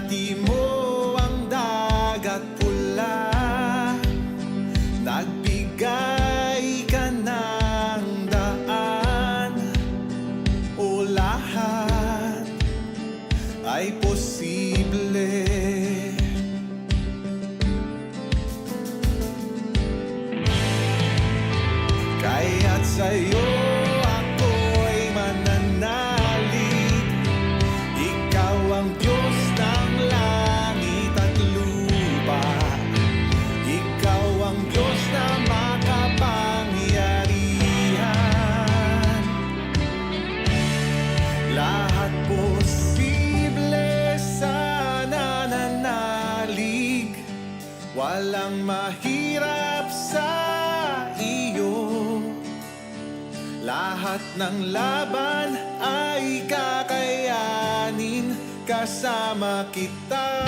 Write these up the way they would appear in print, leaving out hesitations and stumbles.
Binati mo ang dagat pula, nagbigay ka ng daan. O lahat ay posible, kaya't sa'yo ako'y mananalig. Ikaw ang Diyos ng langit at lupa, ikaw ang Diyos na makapangyarihan. Lahat posible sa nananalig, walang mahirap sa iyo. Lahat ng laban ay kakayanin kasama kita.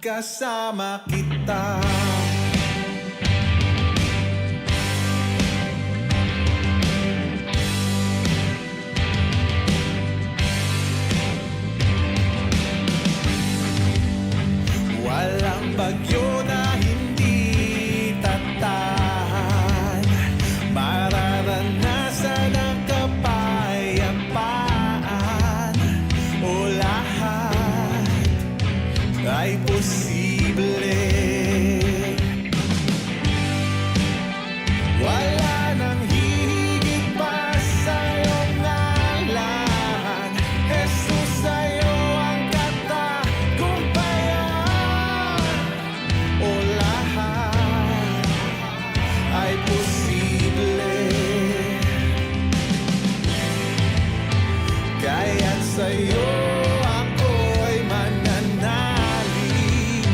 Kasama kita. Walang bagyo na hindi tatahan, mararanasan ang kapayapaan. O lahat ay posible, wala nang hihigit pa sa iyong ngalan. Jesus, sa'yo ang katagumpayan. O lahat ay posible, kaya't sa'yo ako'y mananalig.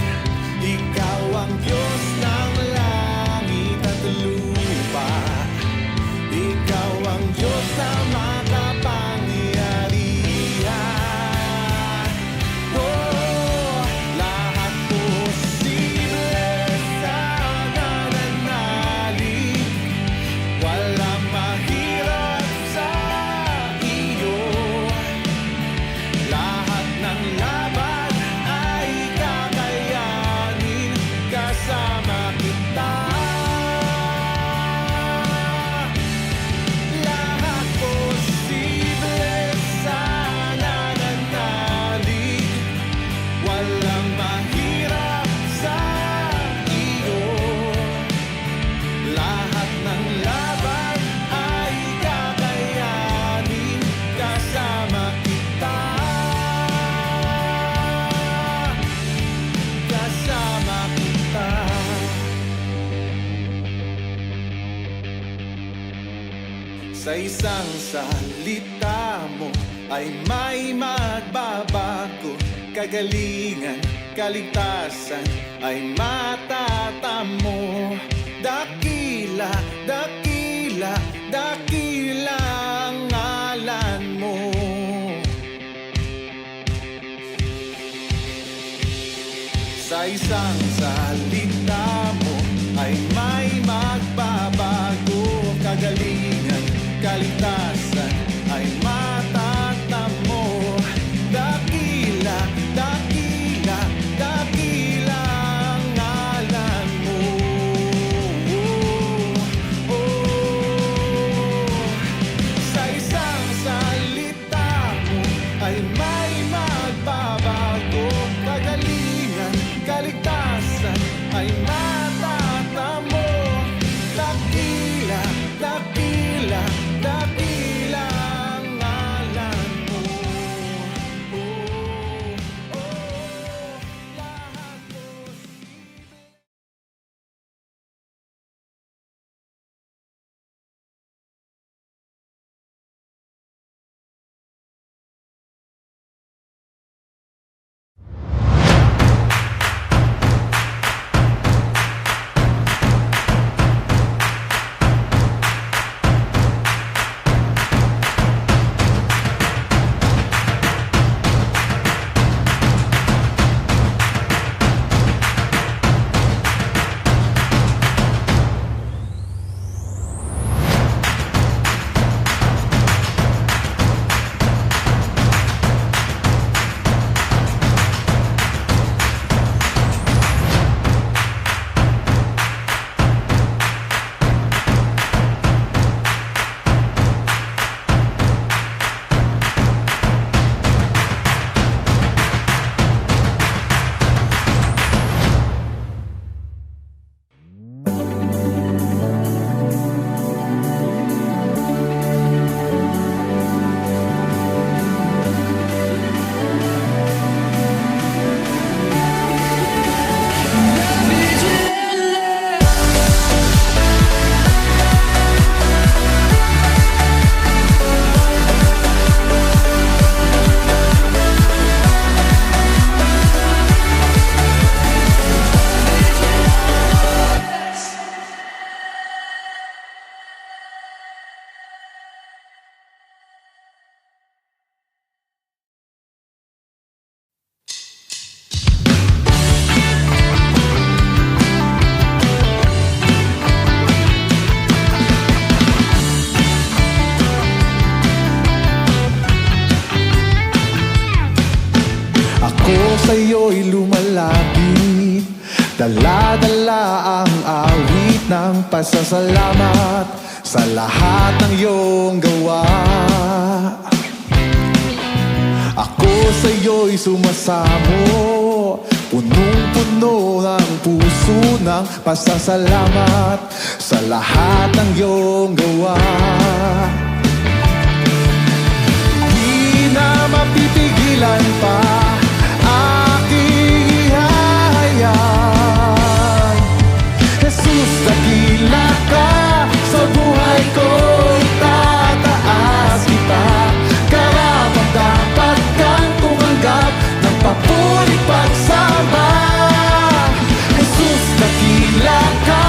Ikaw ang Diyos ng langit at lupa, ikaw ang Diyos na makapangyarihan. Oh, lahat posible sa nananalig, walang mahirap sa iyo. Lahat ng laban ay kakayanin kasama kita. Lahat posible sa nananalig, walang mahirap sa iyo. Lahat ng laban ay kakayanin kasama kita. Kasama kita. Sa isang salita mo ay may magbabago, kagalingan, kaligtasan ay matatamo. Dakila, dakila, dakila ang ngalan mo. Sa isang salita mo ay may magbabago, kagalingan, kaligtasan ay matatamo. Dakila, dakila, dakila ang ngalan mo. Oh, oh. Sa isang salita mo ay may magbabago, kagalingan, kaligtasan ay matatamo. Dakila, dakila, dakila ang ngalan mo. Oh, oh, lahat posible. sa'yo'y lumalapit, dala-dala ang awit ng pasasalamat sa lahat ng iyong gawa. Ako sa'yo'y sumasamo, punong-puno ng puso ng pasasalamat sa lahat ng iyong gawa. Di na mapipigilan pa aking ihahayag, Jesus, dakila ka sa buhay ko, itataas kita. Karapat-dapat kang tumanggap ng papurit pagsamba. Jesus, dakila ka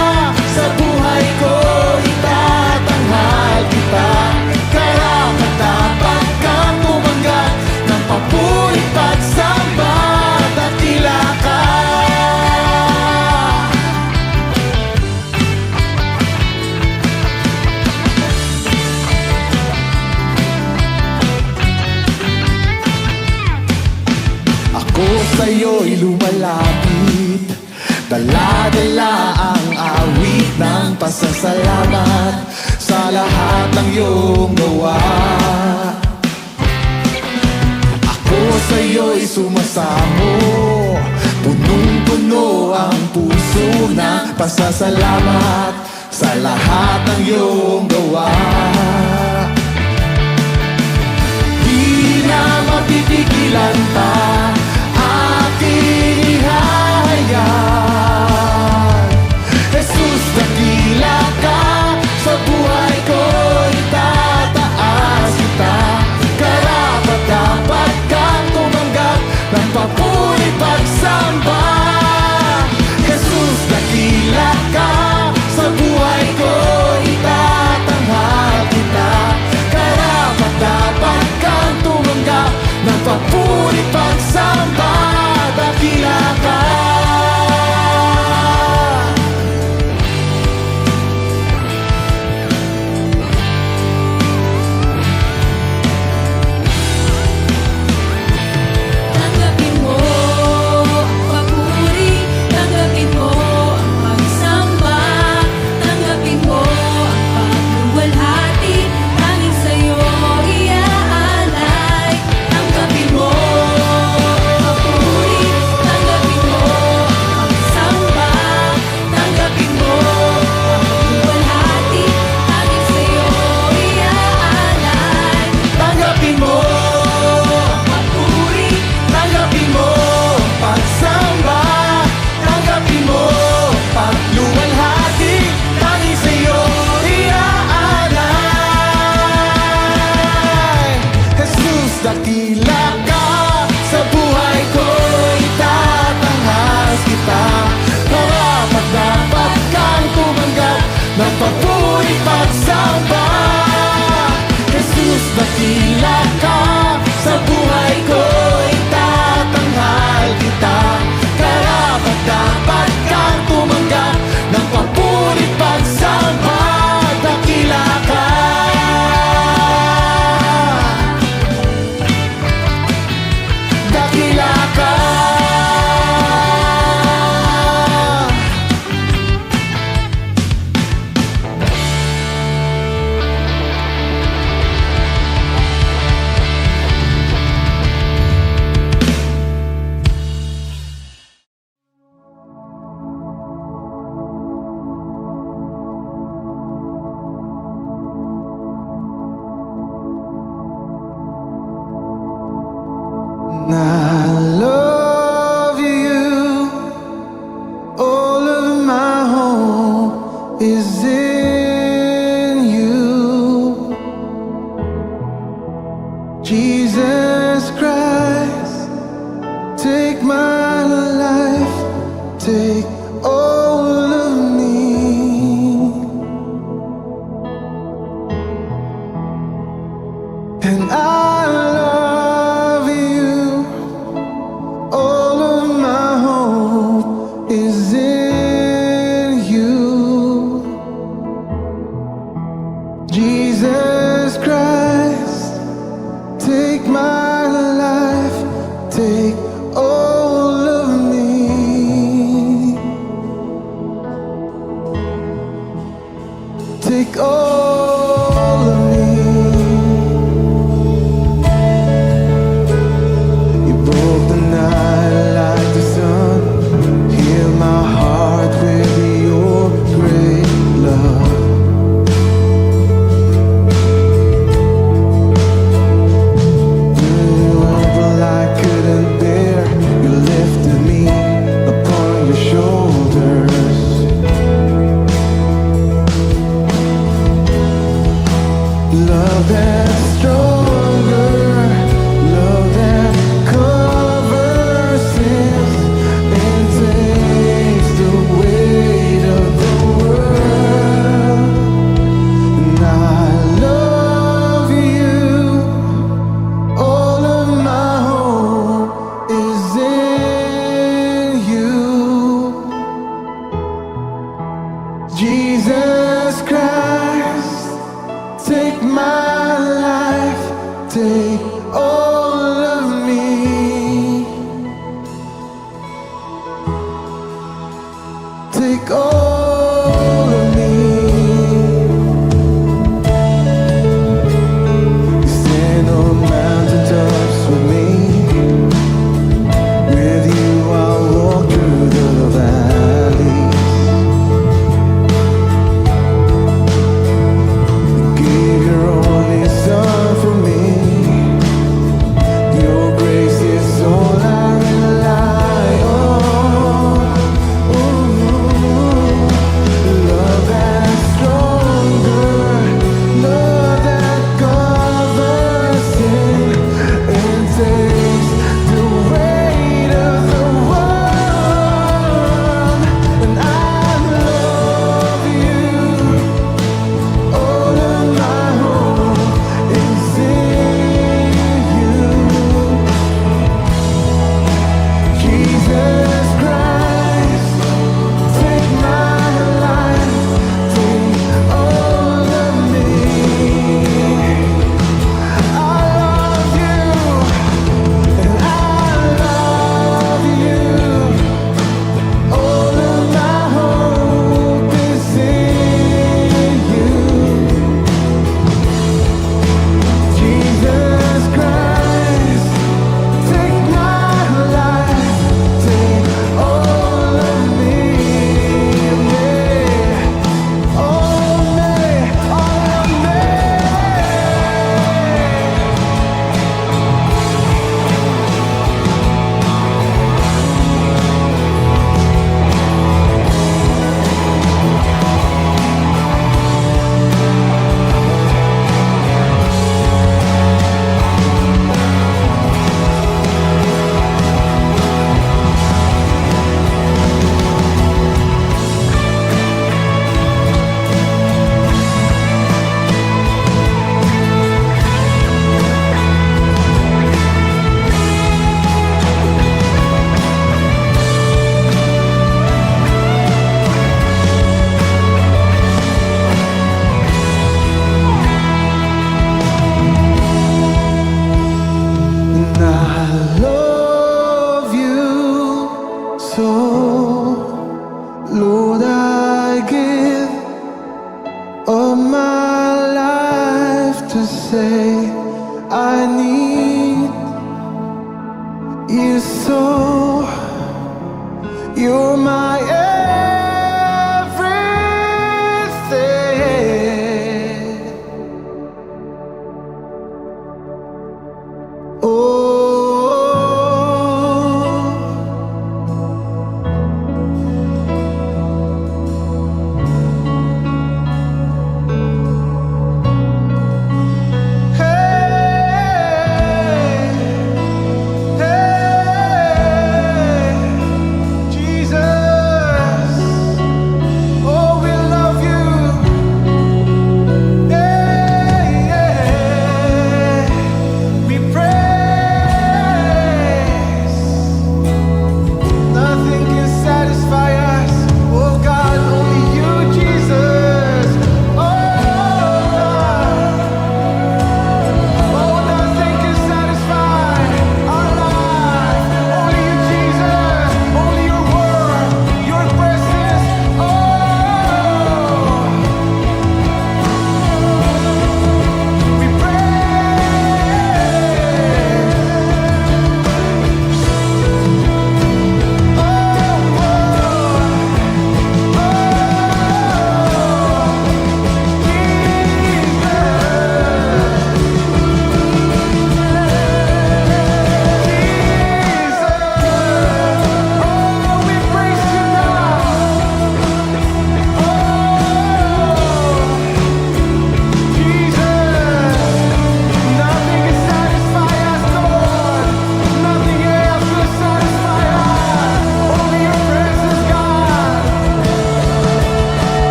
sa buhay ko, itatanghal kita. Karapat-dapat kang tumanggap ng papurit pagsamba. Dakila ka. Ako sa'yo'y lumalapit, dala-dala ang awit ng pasasalamat sa lahat ng iyong gawa. Ako sa'yo'y sumasamo, punong-puno ang puso ng pasasalamat sa lahat ng iyong gawa. Di na mapipigilan pa aking ihahayag, Jesus, dakila ka sa buhay ko, itataas kita. Karapat-dapat kang tumanggap ng papurit pagsamba. Jesus, dakila ka sa buhay ko, itatanghal kita. Karapat-dapat kang tumanggap ng papurit pagsamba. Dakila ka. Tanggapin mo ang papuri, tanggapin mo ang pagsamba, tanggapin mo ang pagluwalhati, tanging sa'yo iaalay. Tanggapin mo ang papuri, tanggapin mo ang pagsamba, tanggapin mo ang pagluwalhati, tanging sa'yo iaalay. Tanggapin mo Ang papuri, tanggapin mo pagsamba, tanggapin mo pagluwalhati, tanging sa'yo iaalay. Jesus, dakila ka sa buhay ko, itatanghas kita. Karapat-dapat kang tumanggap ng papurit pagsamba. Jesus, dakila ka sa buhay ko, itatanghal kita. Karapat-dapat kang tumanggap ng papurit pagsamba. Dakila ka. Dakila ka. I love you. All of my hope is in you. Jesus Christ, take my life, take all of me. And I love you. All of my hope is in you. Jesus Christ, take my life, take all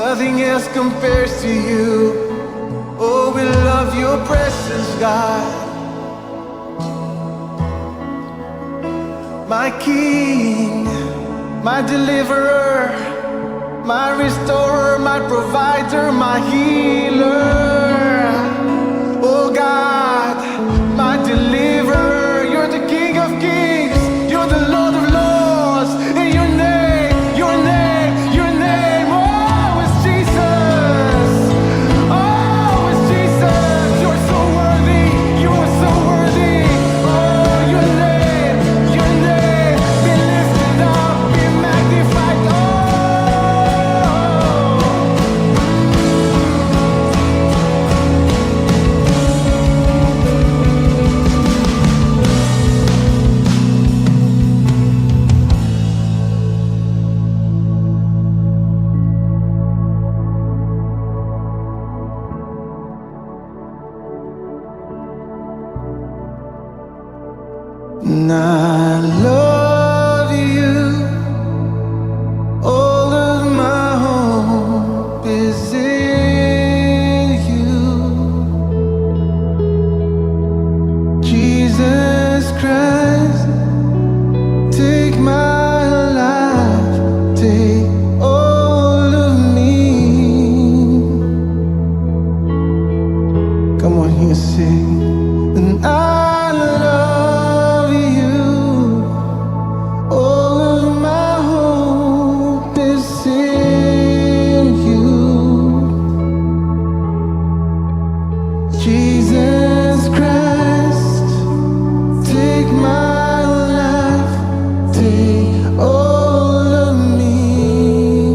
Nothing else compares to you. Oh, we love your presence, God. My King, my deliverer, my restorer, my provider, my healer. Oh God, my deliverer, you're the King of kings, you're the Lord of lords, and your name, oh, it's Jesus. Oh, it's Jesus. You're so worthy, you are so worthy. Oh, your name, be lifted up, be magnified. Oh. And I love you. All of my hope is in you. Jesus Christ, take my life, take all of me. Come on, you sing. And I love you. All of my hope is in you. Jesus Christ, take my life, take all of me.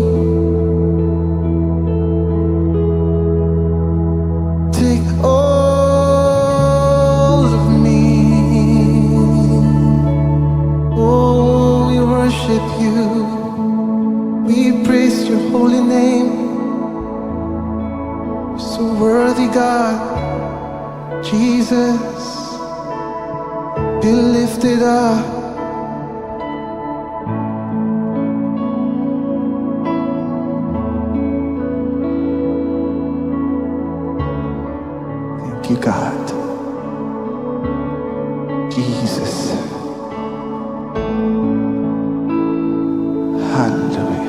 Take all of me. Oh, we worship you. We praise your holy name. So worthy, God. Jesus, be lifted up. Thank you, God. Jesus. Hallelujah.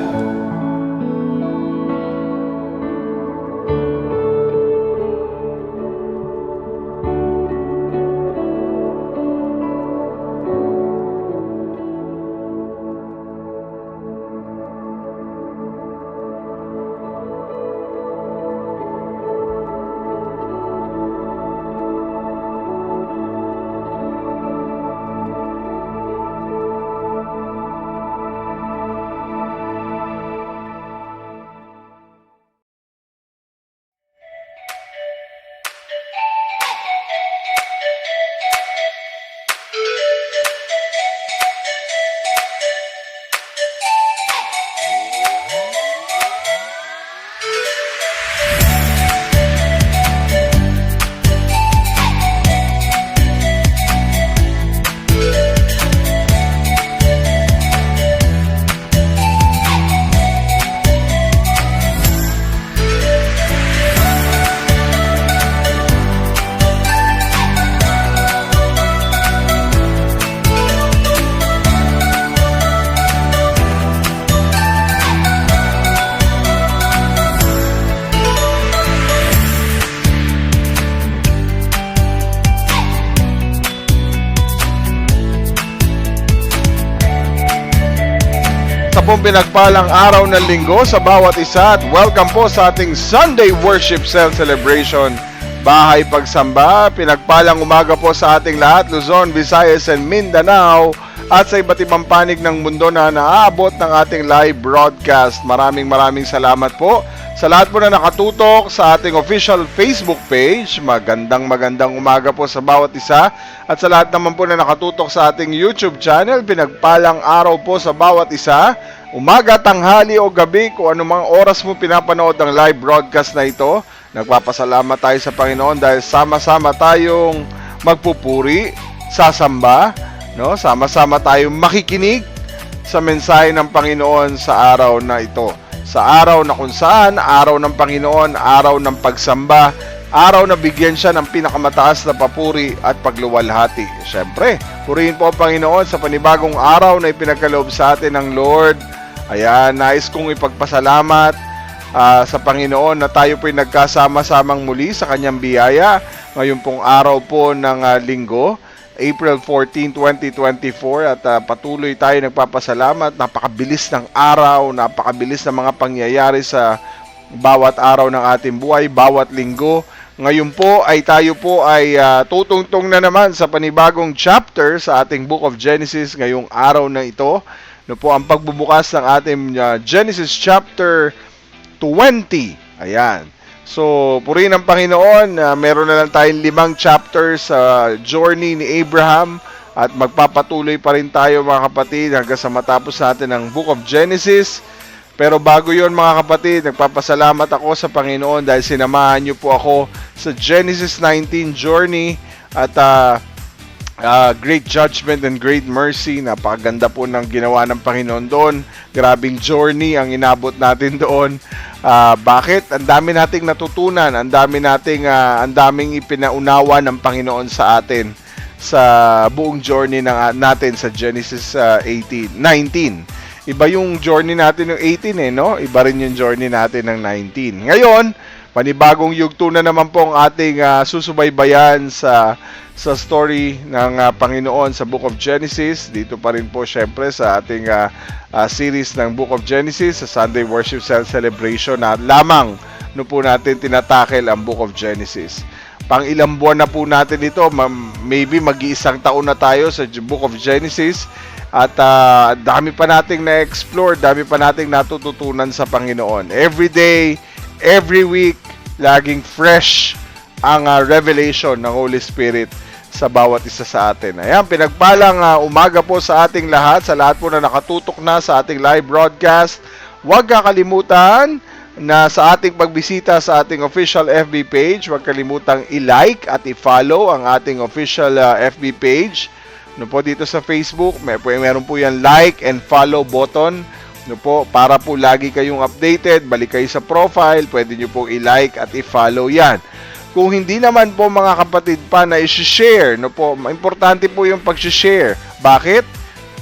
Sa pong pinagpalang araw ng linggo sa bawat isa at welcome po sa ating Sunday Worship Cell Celebration. Bahay Pagsamba, pinagpalang umaga po sa ating lahat, Luzon, Visayas and Mindanao at sa iba't ibang panig ng mundo na naaabot ng ating live broadcast. Maraming salamat po sa lahat po na nakatutok sa ating official Facebook page. Magandang umaga po sa bawat isa at sa lahat naman po na nakatutok sa ating YouTube channel. Pinagpalang araw po sa bawat isa, umaga, tanghali o gabi, kung anumang oras mo pinapanood ang live broadcast na ito. Nagpapasalamat tayo sa Panginoon dahil sama-sama tayong magpupuri, sasamba, no? Sama-sama tayong makikinig sa mensahe ng Panginoon sa araw na ito. sa araw na kung saan, araw ng Panginoon, araw ng pagsamba, araw na bigyan siya ng pinakamataas na papuri at pagluwalhati. Siyempre, purihin po ang Panginoon sa panibagong araw na ipinagkaloob sa atin ng Lord. Ayan, nais kong ipagpasalamat sa Panginoon na tayo po'y nagkasama-samang muli sa kanyang biyaya. Ngayon pong araw po ng linggo, April 14, 2024, at patuloy tayo nagpapasalamat. Napakabilis ng araw, napakabilis ng mga pangyayari sa bawat araw ng ating buhay, bawat linggo. Ngayon po ay tayo po ay tutungtong na naman sa panibagong chapter sa ating Book of Genesis ngayong araw na ito. No po ang pagbubukas ng ating Genesis chapter 20. Ayan. So, purihin ang Panginoon, meron na lang tayong 5 chapters sa journey ni Abraham at magpapatuloy pa rin tayo mga kapatid hanggang sa matapos natin ang Book of Genesis. Pero bago yon mga kapatid, nagpapasalamat ako sa Panginoon dahil sinamahan niyo po ako sa Genesis 19 journey at great judgment and great mercy. Napakaganda po ng ginawa ng Panginoon doon. Grabing journey ang inabot natin doon. Bakit? Ang dami nating natutunan, ang daming ipinaunawa ng Panginoon sa atin sa buong journey natin sa Genesis 19. Iba yung journey natin ng 18 no? Iba rin yung journey natin ng 19. Ngayon, panibagong yugto na naman po ang ating susubaybayan sa story ng Panginoon sa Book of Genesis. Dito pa rin po syempre sa ating series ng Book of Genesis sa Sunday Worship Celebration na lamang po natin tinatakel ang Book of Genesis. Pang ilang buwan na po natin ito, maybe mag-iisang taon na tayo sa Book of Genesis at dami pa nating na-explore, dami pa nating natututunan sa Panginoon. Every day, every week, laging fresh ang revelation ng Holy Spirit sa bawat isa sa atin. Ayan, pinagpalang umaga po sa ating lahat, sa lahat po na nakatutok na sa ating live broadcast. Huwag kakalimutan na sa ating pagbisita sa ating official FB page, huwag kalimutang i-like at i-follow ang ating official FB page. No po dito sa Facebook, meron po yan like and follow button. No po, para po lagi kayong updated, balik kayo sa profile, pwede nyo po i-like at i-follow yan. Kung hindi naman po mga kapatid pa na i-share, no po, importante po yung pag-share. Bakit?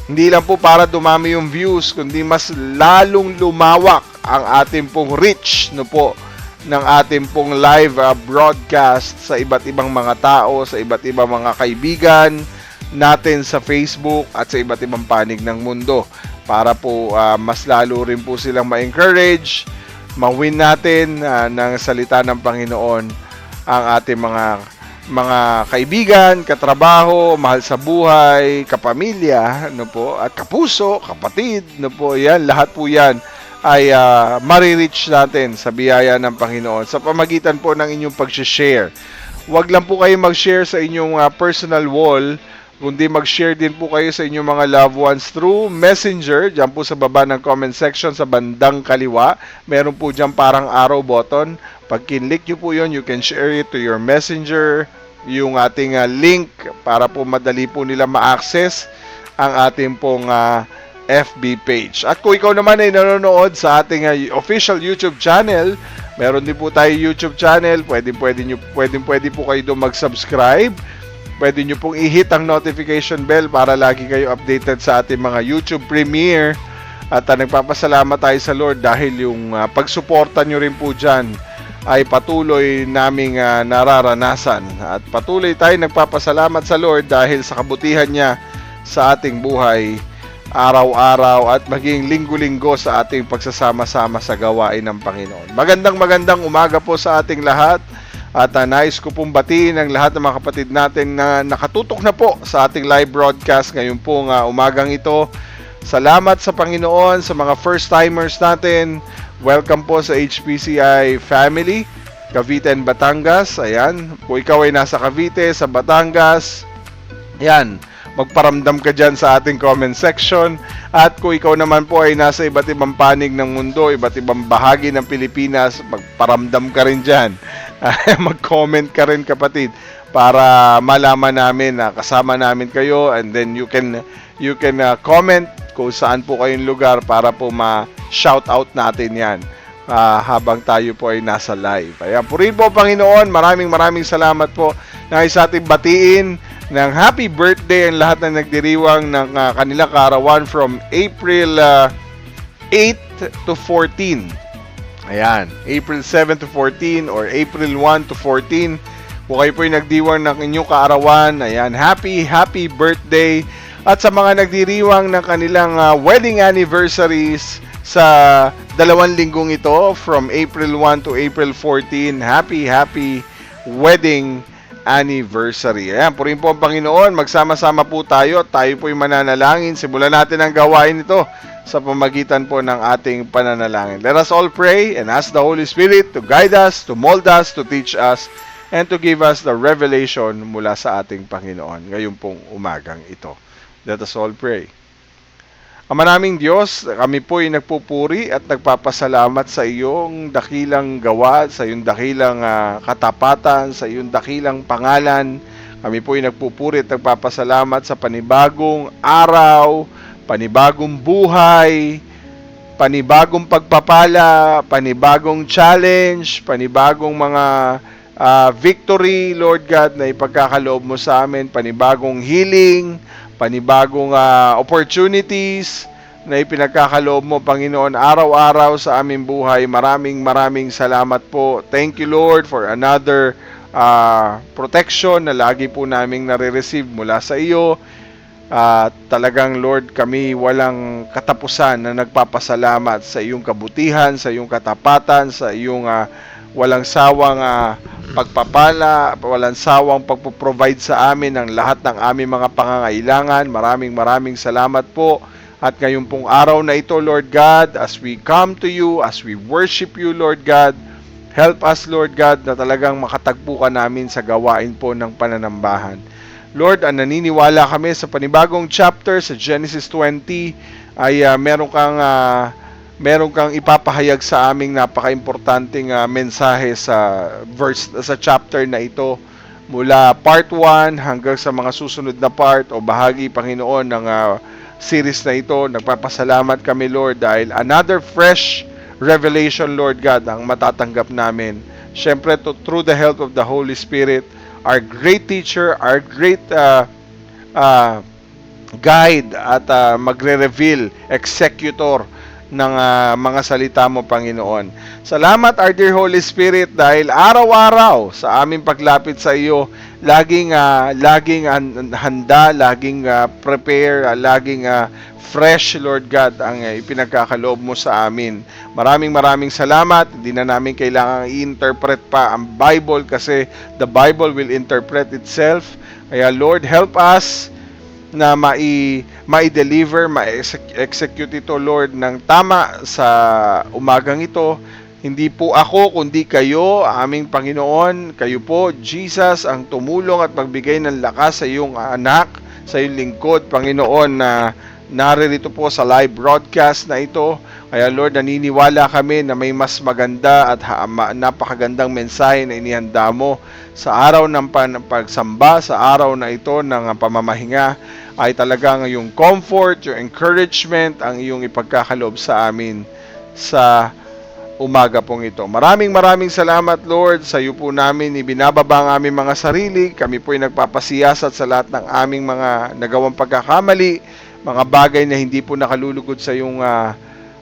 Hindi lang po para dumami yung views, kundi mas lalong lumawak ang ating pong reach, no po, ng ating pong live broadcast sa iba't ibang mga tao, sa iba't ibang mga kaibigan natin sa Facebook at sa iba't ibang panig ng mundo. Para po mas lalo rin po silang ma-encourage, ma-win natin ng salita ng Panginoon ang ating mga kaibigan, katrabaho, mahal sa buhay, kapamilya, no po, at kapuso, kapatid, no po, yan, lahat po yan ay marireach natin sa biyaya ng Panginoon sa pamagitan po ng inyong pag-share. Huwag lang po kayo mag-share sa inyong personal wall, kundi mag-share din po kayo sa inyong mga loved ones through Messenger. Diyan po sa baba ng comment section sa bandang kaliwa, meron po diyan parang arrow button. Pag kinlik nyo po yun, you can share it to your Messenger, yung ating link para po madali po nila ma-access ang ating pong FB page. At kung ikaw naman ay nanonood sa ating official YouTube channel, meron din po tayo YouTube channel, pwede po kayo doon mag-subscribe. Pwede nyo pong i-hit ang notification bell para lagi kayo updated sa ating mga YouTube premiere. At nagpapasalamat tayo sa Lord dahil yung pagsuporta nyo rin po dyan ay patuloy naming nararanasan. At patuloy tayo nagpapasalamat sa Lord dahil sa kabutihan niya sa ating buhay araw-araw at maging linggo-linggo sa ating pagsasama-sama sa gawain ng Panginoon. Magandang umaga po sa ating lahat. At nais ko pong batiin ang lahat ng mga kapatid natin na nakatutok na po sa ating live broadcast ngayon pong umagang ito. Salamat sa Panginoon sa mga first-timers natin. Welcome po sa HPCI family, Cavite and Batangas. Ayan, kung ikaw ay nasa Cavite, sa Batangas, ayan, magparamdam ka dyan sa ating comment section. At kung ikaw naman po ay nasa iba't ibang panig ng mundo, iba't ibang bahagi ng Pilipinas, magparamdam ka rin dyan. Mag-comment ka rin kapatid para malaman namin na kasama namin kayo, and then you can comment kung saan po kayong lugar para po ma-shout out natin yan habang tayo po ay nasa live. Ayan, purihin po Panginoon, maraming salamat po. Nais ating batiin ng happy birthday ang lahat na nagdiriwang ng kanilang kaarawan from April 8 to 14. Ayan, April 7 to 14 or April 1 to 14. Kung kayo po yung nagdiwang ng inyong kaarawan, ayan, happy birthday. At sa mga nagdiriwang ng kanilang wedding anniversaries sa 2 linggong ito, from April 1 to April 14, happy wedding anniversary. Ayan, purihin po ang Panginoon, magsama-sama po tayo at tayo po yung mananalangin. Simulan natin ang gawain ito sa pamagitan po ng ating pananalangin. Let us all pray and ask the Holy Spirit to guide us, to mold us, to teach us, and to give us the revelation mula sa ating Panginoon ngayong pong umagang ito. Let us all pray. Ama naming Diyos, kami po ay nagpupuri at nagpapasalamat sa iyong dakilang gawa, sa iyong dakilang katapatan, sa iyong dakilang pangalan. Kami po ay nagpupuri at nagpapasalamat sa panibagong araw, panibagong buhay, panibagong pagpapala, panibagong challenge, panibagong mga victory, Lord God, na ipagkakaloob mo sa amin, panibagong healing, panibagong opportunities na ipinagkakaloob mo, Panginoon, araw-araw sa aming buhay. Maraming salamat po. Thank you, Lord, for another protection na lagi po naming nare-receive mula sa iyo. Talagang, Lord, kami walang katapusan na nagpapasalamat sa iyong kabutihan, sa iyong katapatan, sa iyong walang sawang pagpapala, walang sawang pagpo-provide sa amin ng lahat ng aming mga pangangailangan. Maraming salamat po. At ngayon pong araw na ito, Lord God, as we come to you, as we worship you, Lord God, help us, Lord God, na talagang makatagpo ka namin sa gawain po ng pananambahan. Lord, naniniwala kami sa panibagong chapter sa Genesis 20 ay meron kang ipapahayag sa aming napaka-importanting mensahe sa chapter na ito, mula part 1 hanggang sa mga susunod na part o bahagi, Panginoon, ng series na ito. Nagpapasalamat kami, Lord, dahil another fresh revelation, Lord God, ang matatanggap namin. Siyempre, through the help of the Holy Spirit, our great teacher, our great guide at magre-reveal, executor ng mga salita mo, Panginoon. Salamat, our dear Holy Spirit, dahil araw-araw sa aming paglapit sa iyo, laging handa, laging prepare, laging fresh, Lord God, ang ipinagkakaloob mo sa amin. Maraming salamat. Hindi na namin kailangang i-interpret pa ang Bible kasi the Bible will interpret itself. Kaya, Lord, help us na mai-deliver, ma-execute ito, Lord, ng tama sa umagang ito. Hindi po ako, kundi kayo, aming Panginoon. Kayo po, Jesus, ang tumulong at magbigay ng lakas sa iyong anak, sa iyong lingkod, Panginoon, na naririto po sa live broadcast na ito. Kaya, Lord, naniniwala kami na may mas maganda at napakagandang mensahe na inihanda mo sa araw ng pagsamba, sa araw na ito ng pamamahinga, ay talagang yung comfort, yung encouragement, ang iyong ipagkakaloob sa amin sa umaga pong ito. Maraming salamat, Lord. Sa iyo po namin ibinababa ang aming mga sarili. Kami po ay nagpapasiyasat sa lahat ng aming mga nagawang pagkakamali, mga bagay na hindi po nakalulugod sa iyong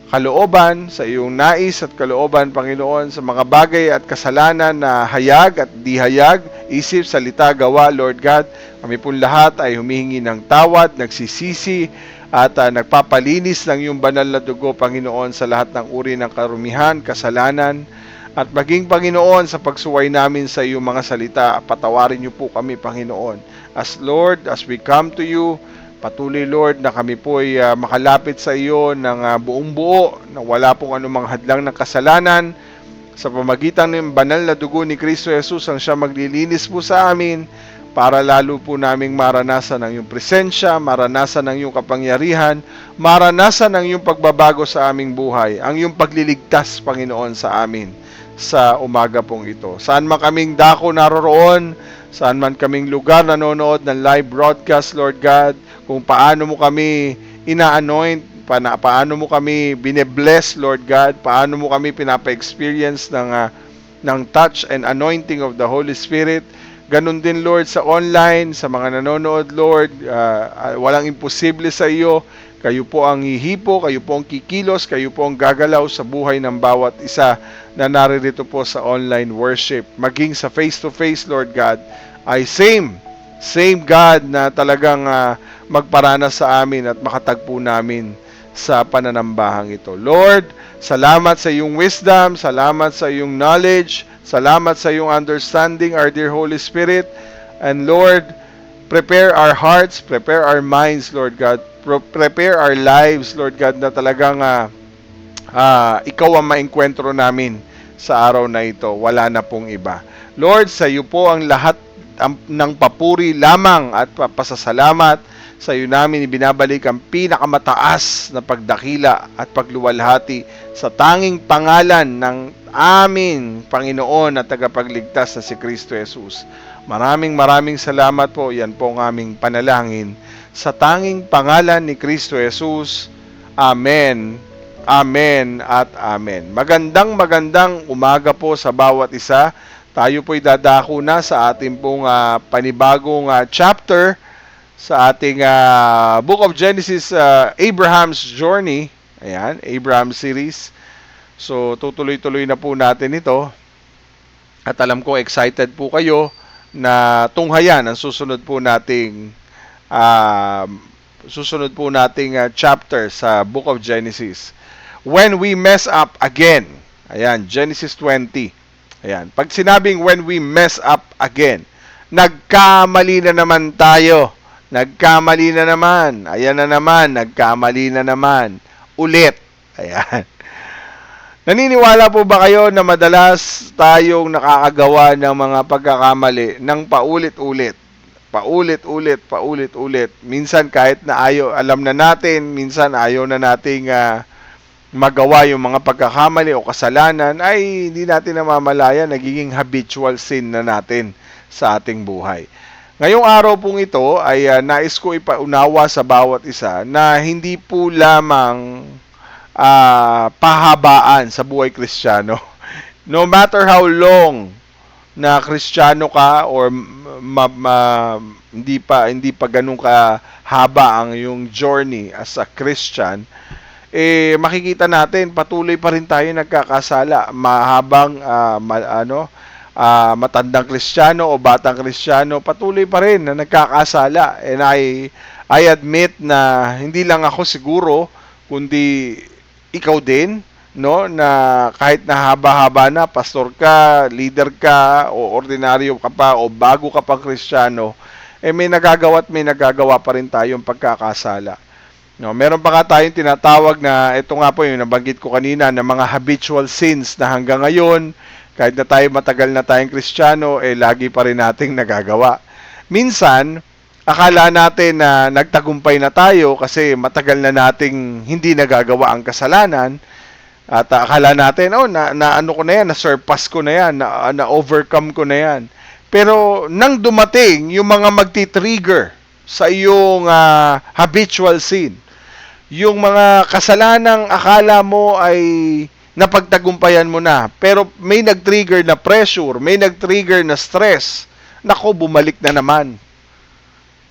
kalooban, sa iyong nais at kalooban, Panginoon, sa mga bagay at kasalanan na hayag at di hayag, isip, salita, gawa, Lord God. Kami po lahat ay humihingi ng tawad, nagsisisi, at nagpapalinis ng iyong banal na dugo, Panginoon, sa lahat ng uri ng karumihan, kasalanan, at maging, Panginoon, sa pagsuway namin sa iyong mga salita, patawarin niyo po kami, Panginoon. As Lord, as we come to you, patuloy, Lord, na kami po ay makalapit sa iyo ng buong buo, na wala pong anumang hadlang ng kasalanan. Sa pamagitan ng banal na dugo ni Kristo Jesus, ang siya maglilinis po sa amin, para lalo po naming maranasan ang iyong presensya, maranasan ang iyong kapangyarihan, maranasan ang iyong pagbabago sa aming buhay, ang iyong pagliligtas, Panginoon, sa amin sa umaga pong ito. Saan man kaming dako naroroon, saan man kaming lugar nanonood ng live broadcast, Lord God, kung paano mo kami ina-anoint, paano mo kami bine-bless, Lord God, paano mo kami pinapa-experience ng touch and anointing of the Holy Spirit. Ganun din, Lord, sa online, sa mga nanonood, Lord, walang imposible sa iyo. Kayo po ang hihipo, kayo po ang kikilos, kayo po ang gagalaw sa buhay ng bawat isa na naririto po sa online worship. Maging sa face-to-face, Lord God, ay same God na talagang magparana sa amin at makatagpo namin sa pananambahang ito. Lord, salamat sa iyong wisdom, salamat sa iyong knowledge, salamat sa iyong understanding, our dear Holy Spirit. And Lord, prepare our hearts, prepare our minds, Lord God. Prepare our lives, Lord God, na talagang ikaw ang maengkwentro namin sa araw na ito. Wala na pong iba. Lord, sa iyo po ang lahat ng papuri lamang at pasasalamat. Sa iyo namin ibinabalik ang pinakamataas na pagdakila at pagluwalhati sa tanging pangalan ng amin Panginoon at tagapagligtas na si Kristo Jesus. Maraming salamat po. Yan po ang aming panalangin. Sa tanging pangalan ni Kristo Jesus. Amen. Amen at amen. Magandang umaga po sa bawat isa. Tayo po'y dadako na sa ating pong panibagong chapter sa ating Book of Genesis, Abraham's Journey. Ayan, Abraham series. So, tutuloy-tuloy na po natin ito. At alam ko, excited po kayo na tunghayan ang susunod po nating chapter sa Book of Genesis. When we mess up again. Ayan, Genesis 20. Ayan, pag sinabing when we mess up again, nagkamali na naman tayo. Nagkamali na naman. Ayan na naman, nagkamali na naman. Ulit. Ayan. Naniniwala po ba kayo na madalas tayong nakakagawa ng mga pagkakamali ng paulit-ulit? Paulit-ulit. Minsan kahit na alam na natin, minsan ayaw na nating magawa yung mga pagkakamali o kasalanan, ay hindi natin namamalayan, nagiging habitual sin na natin sa ating buhay. Ngayong araw pong ito ay nais ko ipaunawa sa bawat isa na hindi po lamang pahabaan sa buhay Kristiyano. No matter how long na Kristiyano ka or hindi pa ganun kahaba ang yung journey as a Christian, makikita natin patuloy pa rin tayo nagkakasala. Mahabang matandang Kristiyano o batang Kristiyano, patuloy pa rin na nagkakasala. And I admit na hindi lang ako siguro, kundi ikaw din, no, na kahit na haba-haba na, pastor ka, leader ka, o ordinaryo ka pa, o bago ka pang Kristiyano, may nagagawa at may nagagawa pa rin tayong pagkakasala. No, meron pa nga tayong tinatawag na, ito nga po yung nabanggit ko kanina, na mga habitual sins na hanggang ngayon, kahit na tayo matagal na tayong Kristiyano, lagi pa rin nating nagagawa. Minsan, akala natin na nagtagumpay na tayo kasi matagal na nating hindi nagagawa ang kasalanan. At akala natin, na-surpass ko na yan, na-overcome ko na yan. Pero nang dumating yung mga magti-trigger sa iyong habitual sin, yung mga kasalanang akala mo ay napagtagumpayan mo na, pero may nag-trigger na pressure, may nag-trigger na stress, nako, bumalik na naman.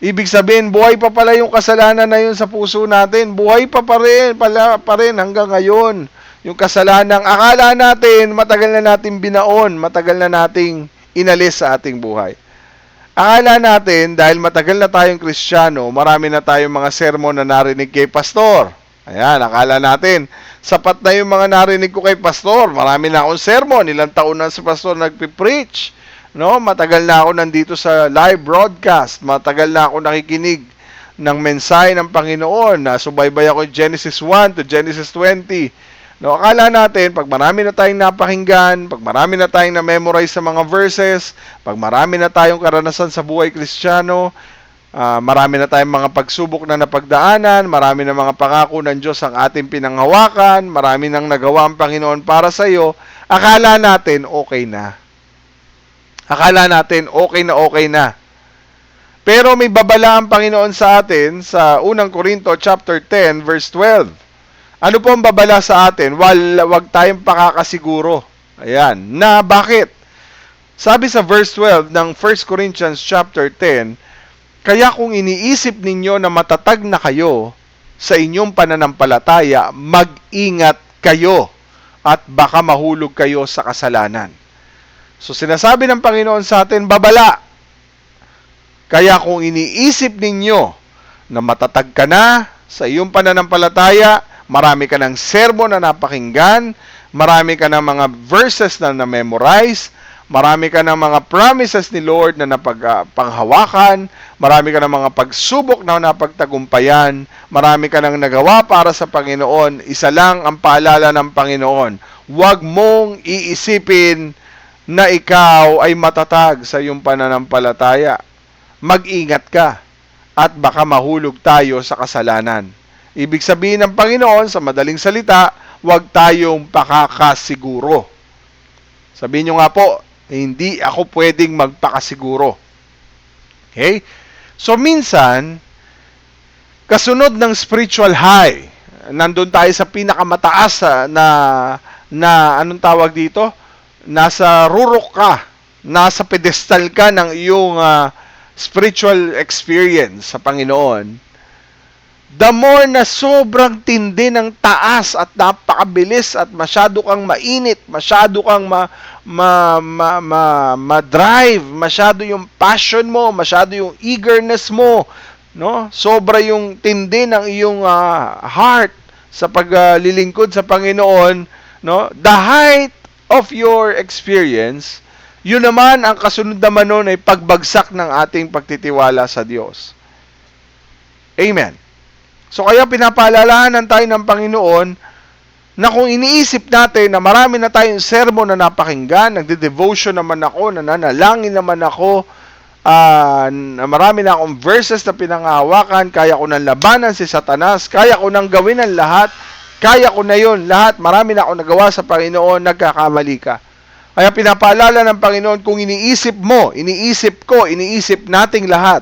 Ibig sabihin, buhay pa pala yung kasalanan na yun sa puso natin. Buhay pa rin hanggang ngayon. Yung kasalanang akala natin, matagal na natin binaon, matagal na nating inalis sa ating buhay. Akala natin, dahil matagal na tayong Kristiyano, marami na tayong mga sermon na narinig kay pastor. Ayan, akala natin, sapat na yung mga narinig ko kay pastor. Marami na akong sermon, ilang taon na si pastor nagpipreach. No, matagal na ako nandito sa live broadcast. Matagal na ako nakikinig ng mensahe ng Panginoon. Subaybay ako Genesis 1 to Genesis 20. No, akala natin, pag marami na tayong napakinggan, pag marami na tayong na-memorize sa mga verses, pag marami na tayong karanasan sa buhay Kristiyano, marami na tayong mga pagsubok na napagdaanan, marami na mga pangako ng Diyos ang ating pinanghawakan, marami nang nagawa ang Panginoon para sa iyo, akala natin okay na. Akala natin okay na. Pero may babala ang Panginoon sa atin sa unang Korinto chapter 10 verse 12. Ano po ang babala sa atin? Wag tayong pakakasiguro. Ayan. Na bakit? Sabi sa verse 12 ng 1 Corinthians chapter 10, kaya kung iniisip ninyo na matatag na kayo sa inyong pananampalataya, mag-ingat kayo at baka mahulog kayo sa kasalanan. So sinasabi ng Panginoon sa atin, babala. Kaya kung iniisip ninyo na matatag ka na sa iyong pananampalataya, marami ka ng sermon na napakinggan, marami ka ng mga verses na na-memorize, marami ka ng mga promises ni Lord na napagpanghawakan, marami ka ng mga pagsubok na napagtagumpayan, marami ka ng nagawa para sa Panginoon, isa lang ang paalala ng Panginoon, huwag mong iisipin na ikaw ay matatag sa iyong pananampalataya. Mag-ingat ka at baka mahulog tayo sa kasalanan. Ibig sabihin ng Panginoon, sa madaling salita, huwag tayong pakakasiguro. Sabihin nyo nga po, hindi ako pwedeng magpakasiguro. Okay? So minsan, kasunod ng spiritual high, nandun tayo sa pinakamataas na anong tawag dito? Nasa rurok ka, nasa pedestal ka ng iyong spiritual experience sa Panginoon, the more na sobrang tindi ng taas at napakabilis at masyado kang mainit, masyado kang ma-drive, masyado yung passion mo, masyado yung eagerness mo, no? Sobra yung tindi ng iyong heart sa paglilingkod sa Panginoon, no? The height of your experience, yun naman ang kasunod naman nun ay pagbagsak ng ating pagtitiwala sa Diyos. Amen. So kaya pinapaalalahanan tayo ng Panginoon na kung iniisip natin na marami na tayong sermon na napakinggan, nagde-devotion naman ako, nananalangin naman ako, na marami na akong verses na pinangahawakan, kaya ko nang labanan si Satanas, kaya ko nang gawin ang lahat, kaya ko na yun lahat, marami na akong nagawa sa Panginoon, nagkakamali ka. Kaya pinapaalala ng Panginoon, kung iniisip mo, iniisip ko, iniisip nating lahat,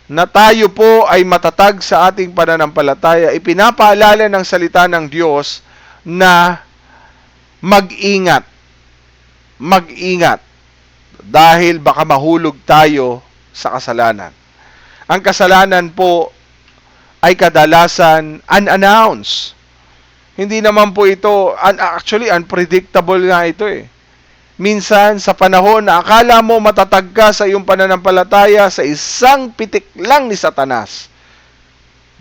na tayo po ay matatag sa ating pananampalataya, ipinapaalala ng salita ng Diyos na mag-ingat. Mag-ingat. Dahil baka mahulog tayo sa kasalanan. Ang kasalanan po ay kadalasan unannounced. Hindi naman po ito, actually unpredictable nga ito eh. Minsan, sa panahon na akala mo matatag ka sa iyong pananampalataya, sa isang pitik lang ni Satanas.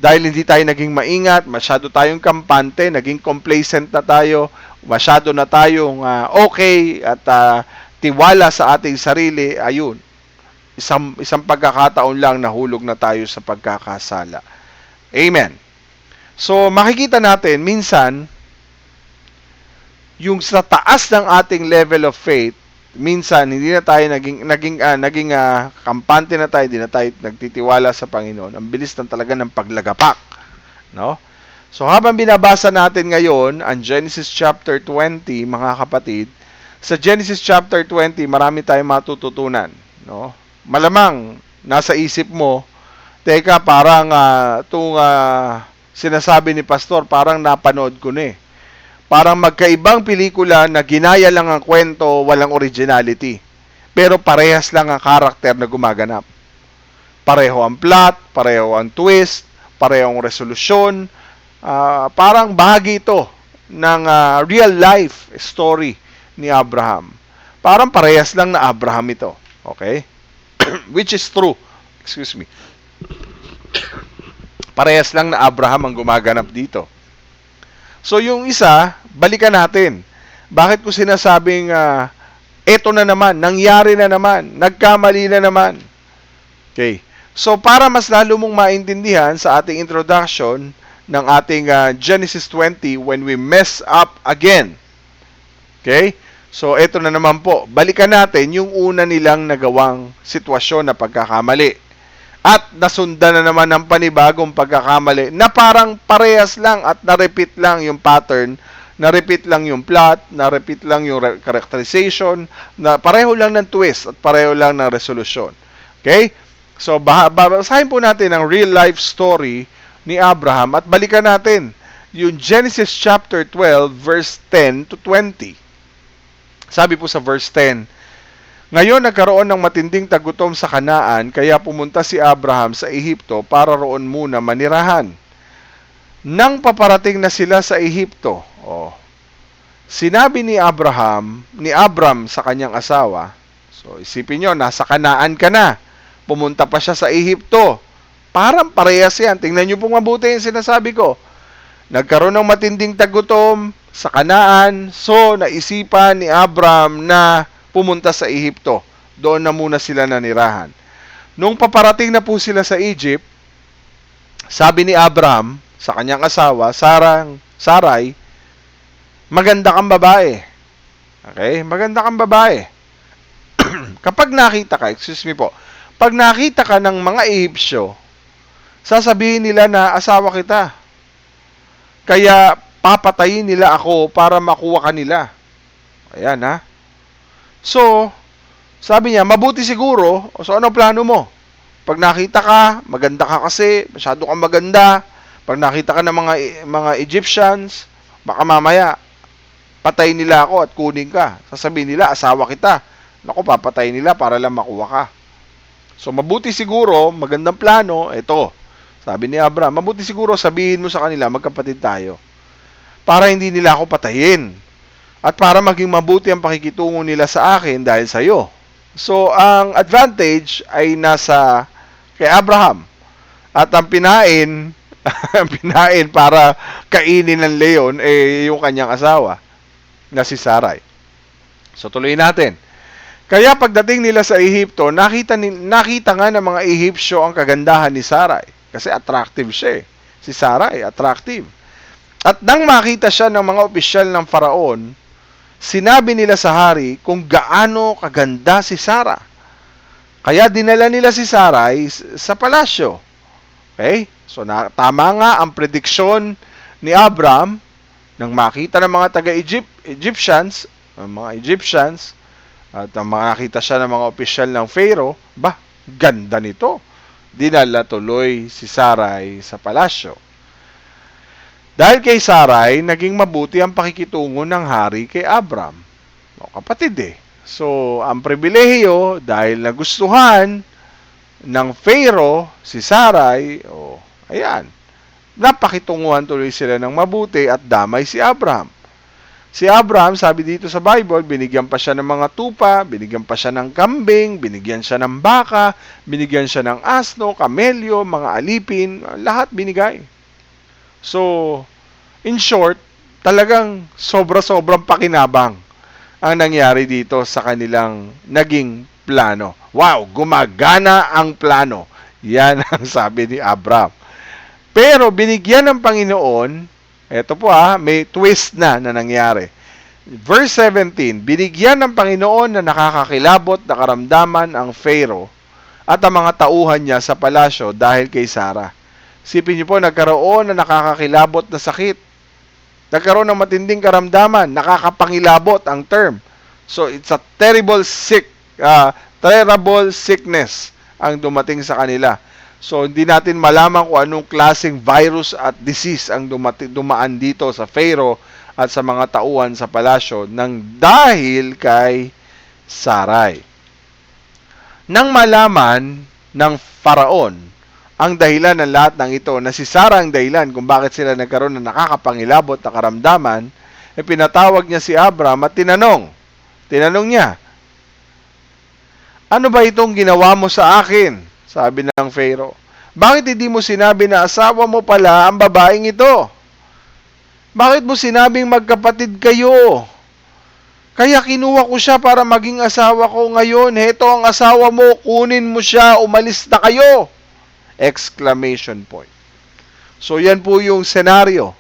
Dahil hindi tayo naging maingat, masyado tayong kampante, naging complacent na tayo, masyado na tayong okay at tiwala sa ating sarili, ayun. Isang pagkakataon lang nahulog na tayo sa pagkakasala. Amen. So, makikita natin, minsan, yung sa taas ng ating level of faith, minsan hindi na tayo naging kampante na tayo, hindi na tayo nagtitiwala sa Panginoon. Ang bilis na talaga ng paglagapak, no? So habang binabasa natin ngayon ang Genesis chapter 20, mga kapatid, sa Genesis chapter 20, marami tayong matututunan, no? Malamang nasa isip mo, teka, parang sinasabi ni pastor, parang napanood ko na eh. Parang magkaibang pelikula na ginaya lang ang kwento, walang originality. Pero parehas lang ang karakter na gumaganap. Pareho ang plot, pareho ang twist, pareho ang resolusyon. Parang bahagi ito ng real life story ni Abraham. Parang parehas lang na Abraham ito. Okay? Which is true. Excuse me. Parehas lang na Abraham ang gumaganap dito. So yung isa, balikan natin. Bakit ko sinasabing eto na naman, nangyari na naman, nagkamali na naman. Okay. So para mas lalo mong maintindihan sa ating introduction ng ating Genesis 20, when we mess up again. Okay? So eto na naman po, balikan natin yung una nilang nagawang sitwasyon na pagkakamali. At nasundan na naman ng panibagong pagkakamali na parang parehas lang at na-repeat lang yung pattern, na-repeat lang yung plot, na-repeat lang yung characterization, na pareho lang ng twist at pareho lang ng resolution. Okay? So, basahin po natin ang real life story ni Abraham at balikan natin yung Genesis chapter 12 verse 10 to 20. Sabi po sa verse 10, ngayon nagkaroon ng matinding tagutom sa Kanaan, kaya pumunta si Abraham sa Ehipto para roon muna manirahan. Nang paparating na sila sa Ehipto, sinabi ni Abram sa kanyang asawa, so isipin nyo, nasa Kanaan ka na, pumunta pa siya sa Ehipto. Parang parehas yan. Tingnan nyo pong mabuti yung sinasabi ko. Nagkaroon ng matinding tagutom sa Kanaan, so naisipan ni Abram na pumunta sa Ehipto. Doon na muna sila nanirahan. Nung paparating na po sila sa Egypt, sabi ni Abram sa kanyang asawa, Sarai, maganda kang babae. Okay? Maganda kang babae. Kapag nakita ka, pag nakita ka ng mga Ehipsyo, sasabihin nila na asawa kita. Kaya papatayin nila ako para makuha ka nila. Ayan ha. So, sabi niya, mabuti siguro. So, ano plano mo? Pag nakita ka, maganda ka kasi, masyado kang maganda. Pag nakita ka ng mga Egyptians, baka mamaya, patayin nila ako at kunin ka. Sasabihin nila, asawa kita. Naku, papatayin nila para lang makuha ka. So, mabuti siguro, magandang plano, ito. Sabi ni Abraham, mabuti siguro sabihin mo sa kanila, magkapatid tayo. Para hindi nila ako patayin. At para maging mabuti ang pakikitungo nila sa akin dahil sa iyo. So, ang advantage ay nasa kay Abraham. At ang pinain, para kainin ng leon, yung kanyang asawa, na si Sarai. So, tuloy natin. Kaya pagdating nila sa Ehipto, nakita nga ng mga Ehipsyo ang kagandahan ni Sarai. Kasi attractive siya eh. Si Sarai, attractive. At nang makita siya ng mga opisyal ng Faraon, sinabi nila sa hari kung gaano kaganda si Sarah. Kaya dinala nila si Sarai sa palasyo. Okay? So, tama nga ang prediksyon ni Abram nang makita ng mga Egyptians, at makita siya ng mga opisyal ng Pharaoh, ganda nito. Dinala tuloy si Sarai sa palasyo. Dahil kay Sarai, naging mabuti ang pakikitungo ng hari kay Abram. Kapatid eh. So, ang pribilehiyo, dahil nagustuhan ng Pharaoh, si Sarai, ayan, napakitunguhan tuloy sila ng mabuti at damay si Abram. Si Abraham, sabi dito sa Bible, binigyan pa siya ng mga tupa, binigyan pa siya ng kambing, binigyan siya ng baka, binigyan siya ng asno, kamelyo, mga alipin, lahat binigay. So, in short, talagang sobra-sobrang pakinabang ang nangyari dito sa kanilang naging plano. Wow, gumagana ang plano. Yan ang sabi ni Abraham. Pero binigyan ng Panginoon, eto po may twist na nangyari. Verse 17, binigyan ng Panginoon na nakakakilabot na karamdaman ang Pharaoh at ang mga tauhan niya sa palasyo dahil kay Sarah. Sipin niyo po, nagkaroon na nakakakilabot na sakit. Nagkaroon ng matinding karamdaman, nakakapangilabot ang term. So, it's a terrible sickness ang dumating sa kanila. So, hindi natin malaman kung anong klaseng virus at disease ang dumaan dito sa Pharaoh at sa mga tauhan sa palasyo nang dahil kay Sarai. Nang malaman ng Faraon ang dahilan ng lahat ng ito, na si Sarah ang dahilan kung bakit sila nagkaroon ng nakakapangilabot na karamdaman, pinatawag niya si Abram at tinanong niya, ano ba itong ginawa mo sa akin? Sabi ng Pharaoh, bakit hindi mo sinabi na asawa mo pala ang babaeng ito? Bakit mo sinabing magkapatid kayo? Kaya kinuha ko siya para maging asawa ko ngayon. Heto ang asawa mo, kunin mo siya, umalis na kayo! Exclamation point. So yan po yung senaryo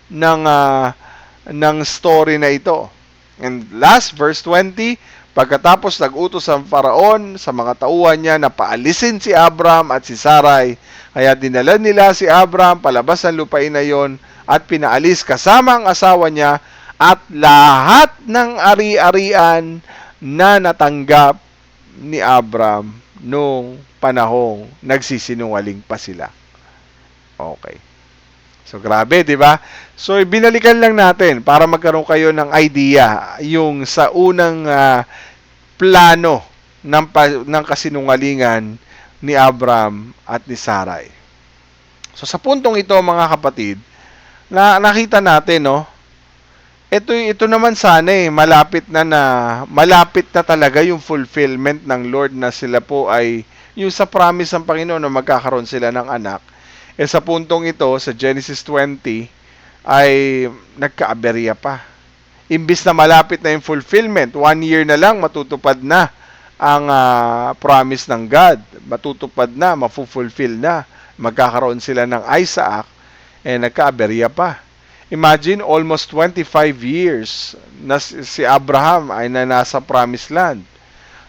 ng story na ito. And last, verse 20, pagkatapos nag-utos ang Faraon sa mga tauhan niya na paalisin si Abram at si Sarai, kaya dinala nila si Abram palabas ng lupain na yon at pinaalis kasama ang asawa niya at lahat ng ari-arian na natanggap ni Abram nung panahong nagsisinungaling pa sila. Okay. So, grabe, di ba? So, binalikan lang natin para magkaroon kayo ng idea yung sa unang plano ng kasinungalingan ni Abram at ni Sarai. So, sa puntong ito, mga kapatid, nakita natin, no? Ito naman sana malapit na talaga yung fulfillment ng Lord na sila po ay yung sa promise ng Panginoon na magkakaroon sila ng anak. Sa puntong ito, sa Genesis 20, ay nagkaaberya pa. Imbis na malapit na yung fulfillment, 1 year na lang matutupad na ang promise ng God. Matutupad na, mafulfill na. Magkakaroon sila ng Isaac, nagkaaberya pa. Imagine, almost 25 years na si Abraham ay nasa promised land.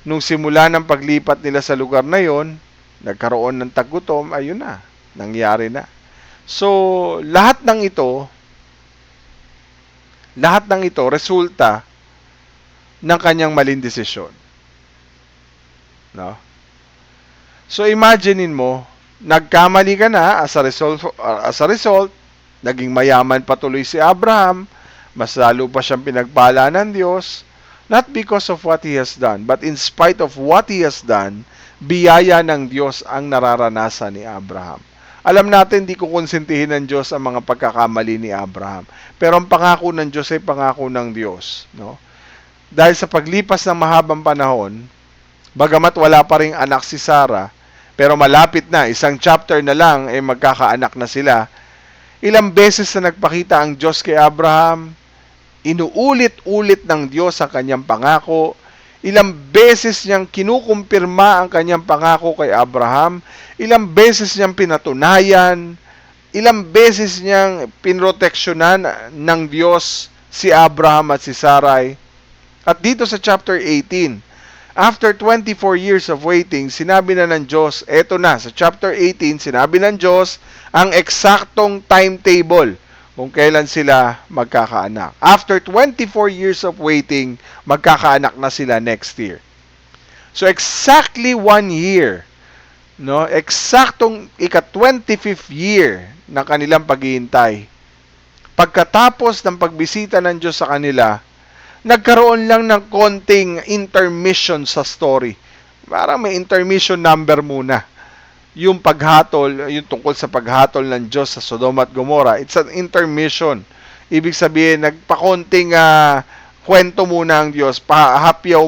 Nung simula ng paglipat nila sa lugar na yon, nagkaroon ng taggutom, ayun na, nangyari na. So, lahat ng ito resulta ng kanyang maling desisyon. No? So, imaginein mo, nagkamali ka na as a result, naging mayaman patuloy si Abraham, mas lalo pa siyang pinagpala ng Diyos, not because of what he has done, but in spite of what he has done, biyaya ng Diyos ang nararanasan ni Abraham. Alam natin, di ko konsentihin ng Diyos ang mga pagkakamali ni Abraham. Pero ang pangako ng Diyos ay pangako ng Diyos. No? Dahil sa paglipas ng mahabang panahon, bagamat wala pa ring anak si Sarah, pero malapit na, isang chapter na lang, magkakaanak na sila. Ilang beses na nagpakita ang Diyos kay Abraham, inuulit-ulit ng Diyos ang kanyang pangako, ilang beses niyang kinukumpirma ang kanyang pangako kay Abraham, ilang beses niyang pinatunayan, ilang beses niyang pinroteksyonan ng Diyos si Abraham at si Sarai. At dito sa chapter 18, after 24 years of waiting, sinabi na ng Diyos, eto na, sa chapter 18, sinabi ng Diyos ang eksaktong timetable kung kailan sila magkakaanak. After 24 years of waiting, magkakaanak na sila next year. So exactly 1 year, no? Eksaktong ika-25th year na kanilang paghihintay. Pagkatapos ng pagbisita ng Diyos sa kanila, nagkaroon lang ng konting intermission sa story. Parang may intermission number muna. Yung paghatol, yung tungkol sa paghatol ng Diyos sa Sodoma at Gomorrah, it's an intermission. Ibig sabihin, nagpakonting kwento muna ang Diyos, pahapyaw,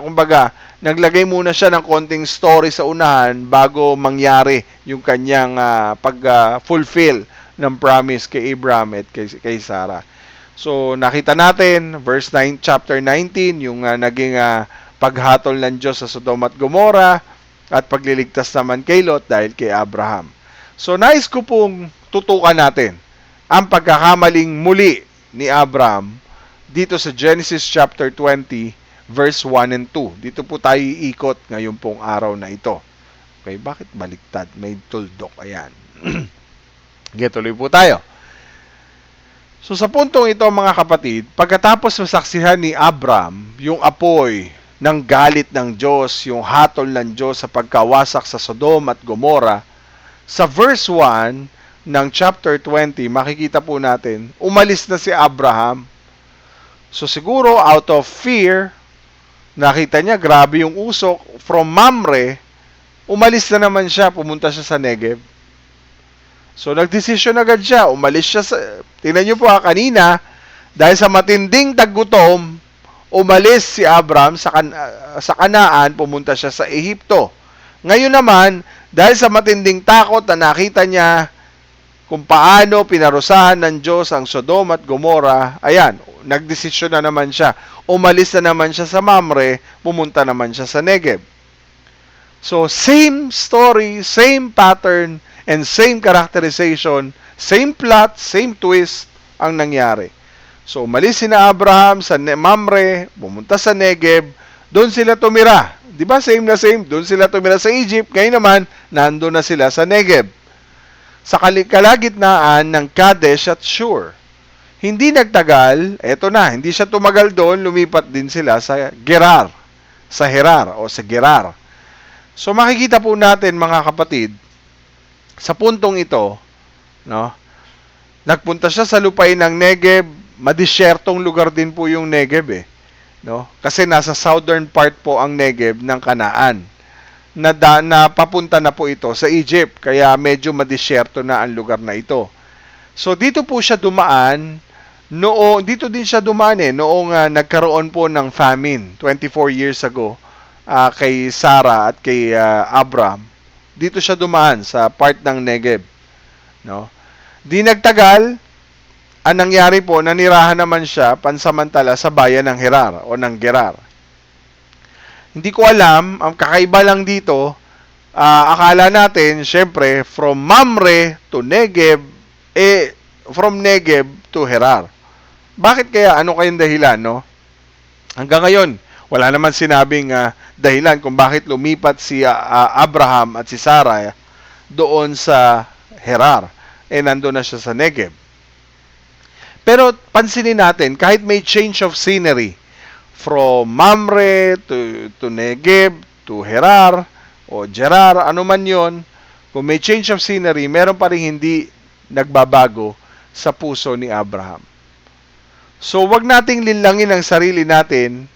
kumbaga, naglagay muna siya ng konting story sa unahan bago mangyari yung kanyang pag-fulfill ng promise kay Abraham at kay Sarah. So, nakita natin, verse 9, chapter 19, yung naging paghatol ng Diyos sa Sodoma at Gomorrah, at pagliligtas naman kay Lot dahil kay Abraham. So, nais ko pong tutukan natin ang pagkakamaling muli ni Abraham dito sa Genesis chapter 20, verse 1 and 2. Dito po tayo iikot ngayon pong araw na ito. Okay, bakit baliktad? May tuldok. Ayan. Okay, tuloy po tayo. So, sa puntong ito, mga kapatid, pagkatapos masaksihan ni Abraham yung apoy ng galit ng Diyos, yung hatol ng Diyos sa pagkawasak sa Sodom at Gomorrah, sa verse 1 ng chapter 20, makikita po natin, umalis na si Abraham. So siguro, out of fear, nakita niya, grabe yung usok, from Mamre, umalis na naman siya, pumunta siya sa Negev. So nagdesisyon agad siya, umalis siya sa, tingnan niyo po kanina, dahil sa matinding taggutom, umalis si Abraham sa Kanaan, pumunta siya sa Ehipto. Ngayon naman, dahil sa matinding takot na nakita niya kung paano pinarusahan ng Diyos ang Sodom at Gomorrah, ayan, nagdesisyon na naman siya. Umalis na naman siya sa Mamre, pumunta naman siya sa Negev. So, same story, same pattern, and same characterization, same plot, same twist ang nangyari. So, umalis sina Abraham sa Mamre, pumunta sa Negev, doon sila tumira. Di ba same na same? Doon sila tumira sa Egypt, ngayon naman, nandun na sila sa Negev. Sa kalagitnaan ng Kadesh at Shur. Hindi nagtagal, eto na, hindi siya tumagal doon, lumipat din sila sa Gerar, sa Herar o sa Gerar. So makikita po natin mga kapatid, sa puntong ito, no, nagpunta siya sa lupain ng Negev, madisyertong lugar din po yung Negev eh. No? Kasi nasa southern part po ang Negev ng Kanaan. Na papunta na po ito sa Egypt, kaya medyo madisyerto na ang lugar na ito. So dito po siya dumaan, dito din siya dumaan noong nagkaroon po ng famine 24 years ago kay Sarah at kay Abram. Dito siya dumaan sa part ng Negev, no? Di nagtagal, ang nangyari po, nanirahan naman siya pansamantala sa bayan ng Gerar o ng Gerar. Hindi ko alam, ang kakaiba lang dito, akala natin, syempre, from Mamre to Negev, from Negev to Gerar. Bakit kaya? Ano kayong dahilan, no? Hanggang ngayon, wala naman sinabing dahilan kung bakit lumipat si Abraham at si Sarah doon sa Gerar. Nandun na siya sa Negev. Pero pansinin natin, kahit may change of scenery, from Mamre to Negev, to Gerar, o Gerar, ano man yon, kung may change of scenery, meron pa rin hindi nagbabago sa puso ni Abraham. So, wag nating linlangin ang sarili natin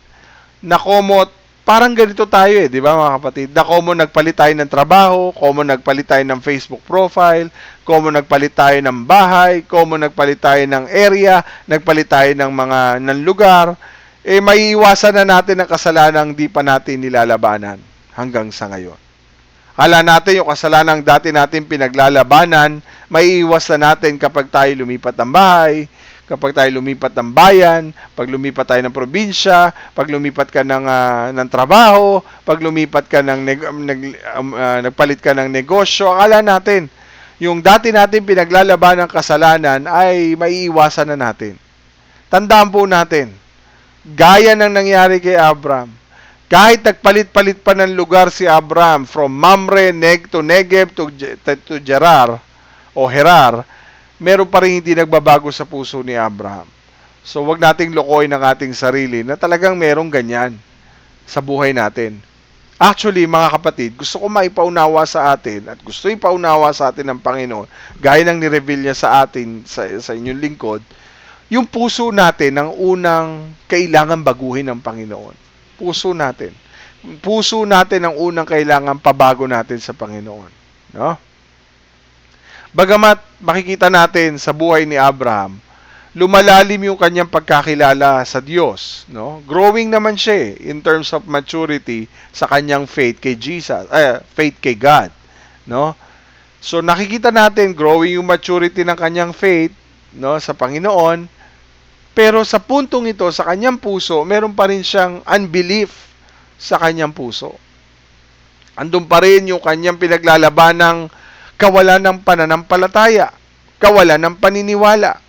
na komot, parang ganito tayo di ba mga kapatid? Na common nagpalit tayo ng trabaho, common nagpalit tayo ng Facebook profile, common nagpalit tayo ng bahay, common nagpalit tayo ng area, nagpalit tayo ng lugar, maiiwasan na natin ang kasalanang di pa natin nilalabanan hanggang sa ngayon. Hala natin yung kasalanang dati natin pinaglalabanan, maiiwas na natin kapag tayo lumipat ng bahay, kapag tayo lumipat ng bayan, pag lumipat tayo ng probinsya, pag lumipat ka ng trabaho, pag lumipat ka nagpalit ka ng negosyo, akala natin, yung dati natin pinaglalaban ng kasalanan ay maiiwasan na natin. Tandaan po natin, gaya ng nangyari kay Abram, kahit nagpalit-palit pa ng lugar si Abram from Mamre to Negev to Gerar o Gerar, meron pa rin hindi nagbabago sa puso ni Abraham. So, wag nating lokohin ang ating sarili na talagang merong ganyan sa buhay natin. Actually, mga kapatid, gusto ko maipaunawa sa atin at gusto ipaunawa sa atin ng Panginoon, gaya ng nireveal niya sa atin, sa inyong lingkod, yung puso natin ang unang kailangan baguhin ng Panginoon. Puso natin. Puso natin ang unang kailangan pabago natin sa Panginoon. No? Bagamat makikita natin sa buhay ni Abraham, lumalalim yung kanyang pagkakilala sa Diyos, no? Growing naman siya in terms of maturity sa kanyang faith kay Jesus, faith kay God, no? So nakikita natin growing yung maturity ng kanyang faith, no, sa Panginoon. Pero sa puntong ito, sa kanyang puso, meron pa rin siyang unbelief sa kanyang puso. Andun pa rin yung kanyang pinaglalabanang kawalan ng pananampalataya, kawalan ng paniniwala.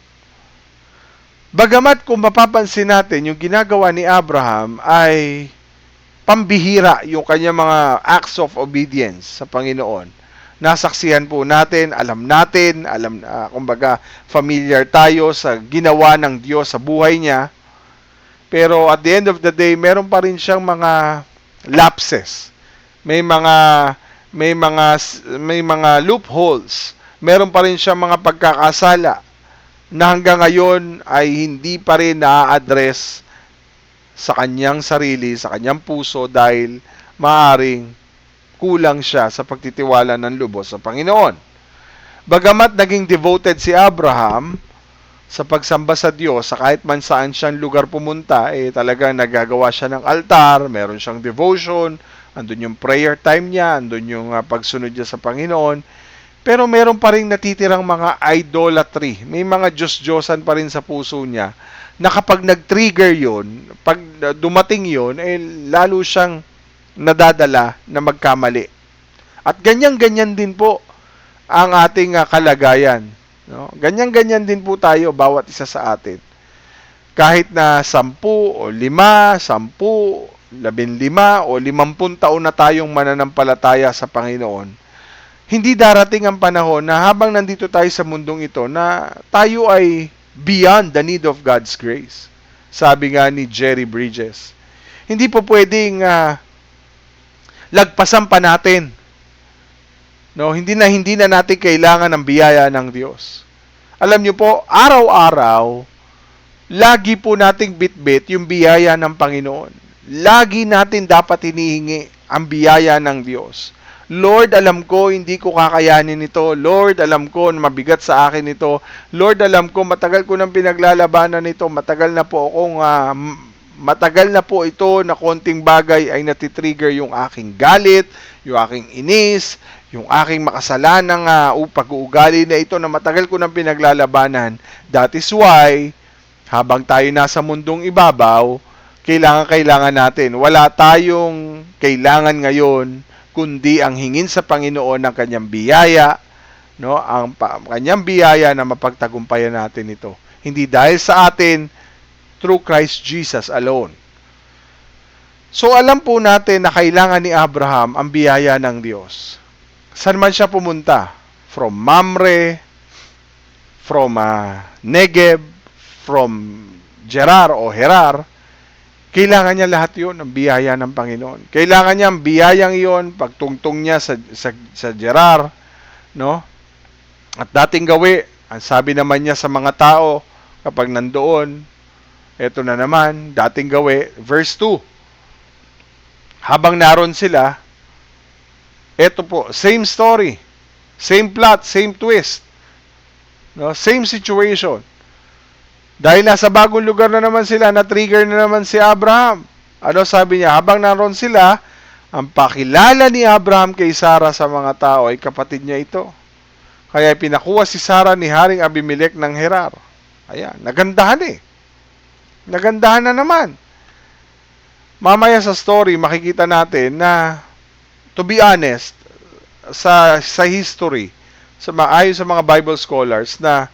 Bagamat kung mapapansin natin, yung ginagawa ni Abraham ay pambihira yung kanyang mga acts of obedience sa Panginoon. Nasaksihan po natin, kumbaga familiar tayo sa ginawa ng Diyos sa buhay niya. Pero at the end of the day, meron pa rin siyang mga lapses. May mga loopholes. Meron pa rin siyang mga pagkakasala na hanggang ngayon ay hindi pa rin na-address sa kanyang sarili, sa kanyang puso dahil maaring kulang siya sa pagtitiwala ng lubos sa Panginoon. Bagamat naging devoted si Abraham sa pagsamba sa Diyos, sa kahit man saan siyang lugar pumunta, talagang nagagawa siya ng altar, meron siyang devotion, andun yung prayer time niya, andun yung pagsunod niya sa Panginoon. Pero meron pa rin natitirang mga idolatry. May mga Diyos-Diyosan pa rin sa puso niya na kapag nag-trigger yon, pag dumating yon, lalo siyang nadadala na magkamali. At ganyan-ganyan din po ang ating kalagayan. No? Ganyan-ganyan din po tayo, bawat isa sa atin. Kahit na 10 o 5, 10, 15 o 50 taon na tayong mananampalataya sa Panginoon, hindi darating ang panahon na habang nandito tayo sa mundong ito na tayo ay beyond the need of God's grace. Sabi nga ni Jerry Bridges. Hindi po pwedeng lagpasan pa natin. No, hindi na natin kailangan ng biyaya ng Diyos. Alam niyo po, araw-araw, lagi po nating bitbit yung biyaya ng Panginoon. Lagi natin dapat hinihingi ang biyaya ng Diyos. Lord, alam ko hindi ko kakayanin ito. Lord, alam ko mabigat sa akin ito. Lord, alam ko matagal ko nang pinaglalabanan ito. Matagal na po ito na konting bagay ay natitrigger yung aking galit, yung aking inis, yung aking makasalanang pag-uugali na ito na matagal ko nang pinaglalabanan. That is why, habang tayo nasa mundong ibabaw, kailangan natin. Wala tayong kailangan ngayon, kundi ang hingin sa Panginoon ng kanyang biyaya, no? Ang kanyang biyaya na mapagtagumpayan natin ito. Hindi dahil sa atin, through Christ Jesus alone. So alam po natin na kailangan ni Abraham ang biyaya ng Diyos. Saan man siya pumunta? From Mamre, from Negev, from Gerar o Herar, kailangan niya lahat yun, ang biyaya ng Panginoon. Kailangan niya ang biyayang iyon, pagtungtong niya sa Gerar, no? At dating gawi, ang sabi naman niya sa mga tao, kapag nandoon, eto na naman, dating gawi, verse 2. Habang naroon sila, eto po, same story, same plot, same twist, no? Same situation. Dahil nasa bagong lugar na naman sila, na-trigger na naman si Abraham. Ano sabi niya? Habang naroon sila, ang pakilala ni Abraham kay Sarah sa mga tao ay kapatid niya ito. Kaya pinakuha si Sarah ni Haring Abimelech ng Herar. Ayan, nagandahan eh. Nagandahan na naman. Mamaya sa story, makikita natin na, to be honest, sa history, ayon sa mga Bible scholars, na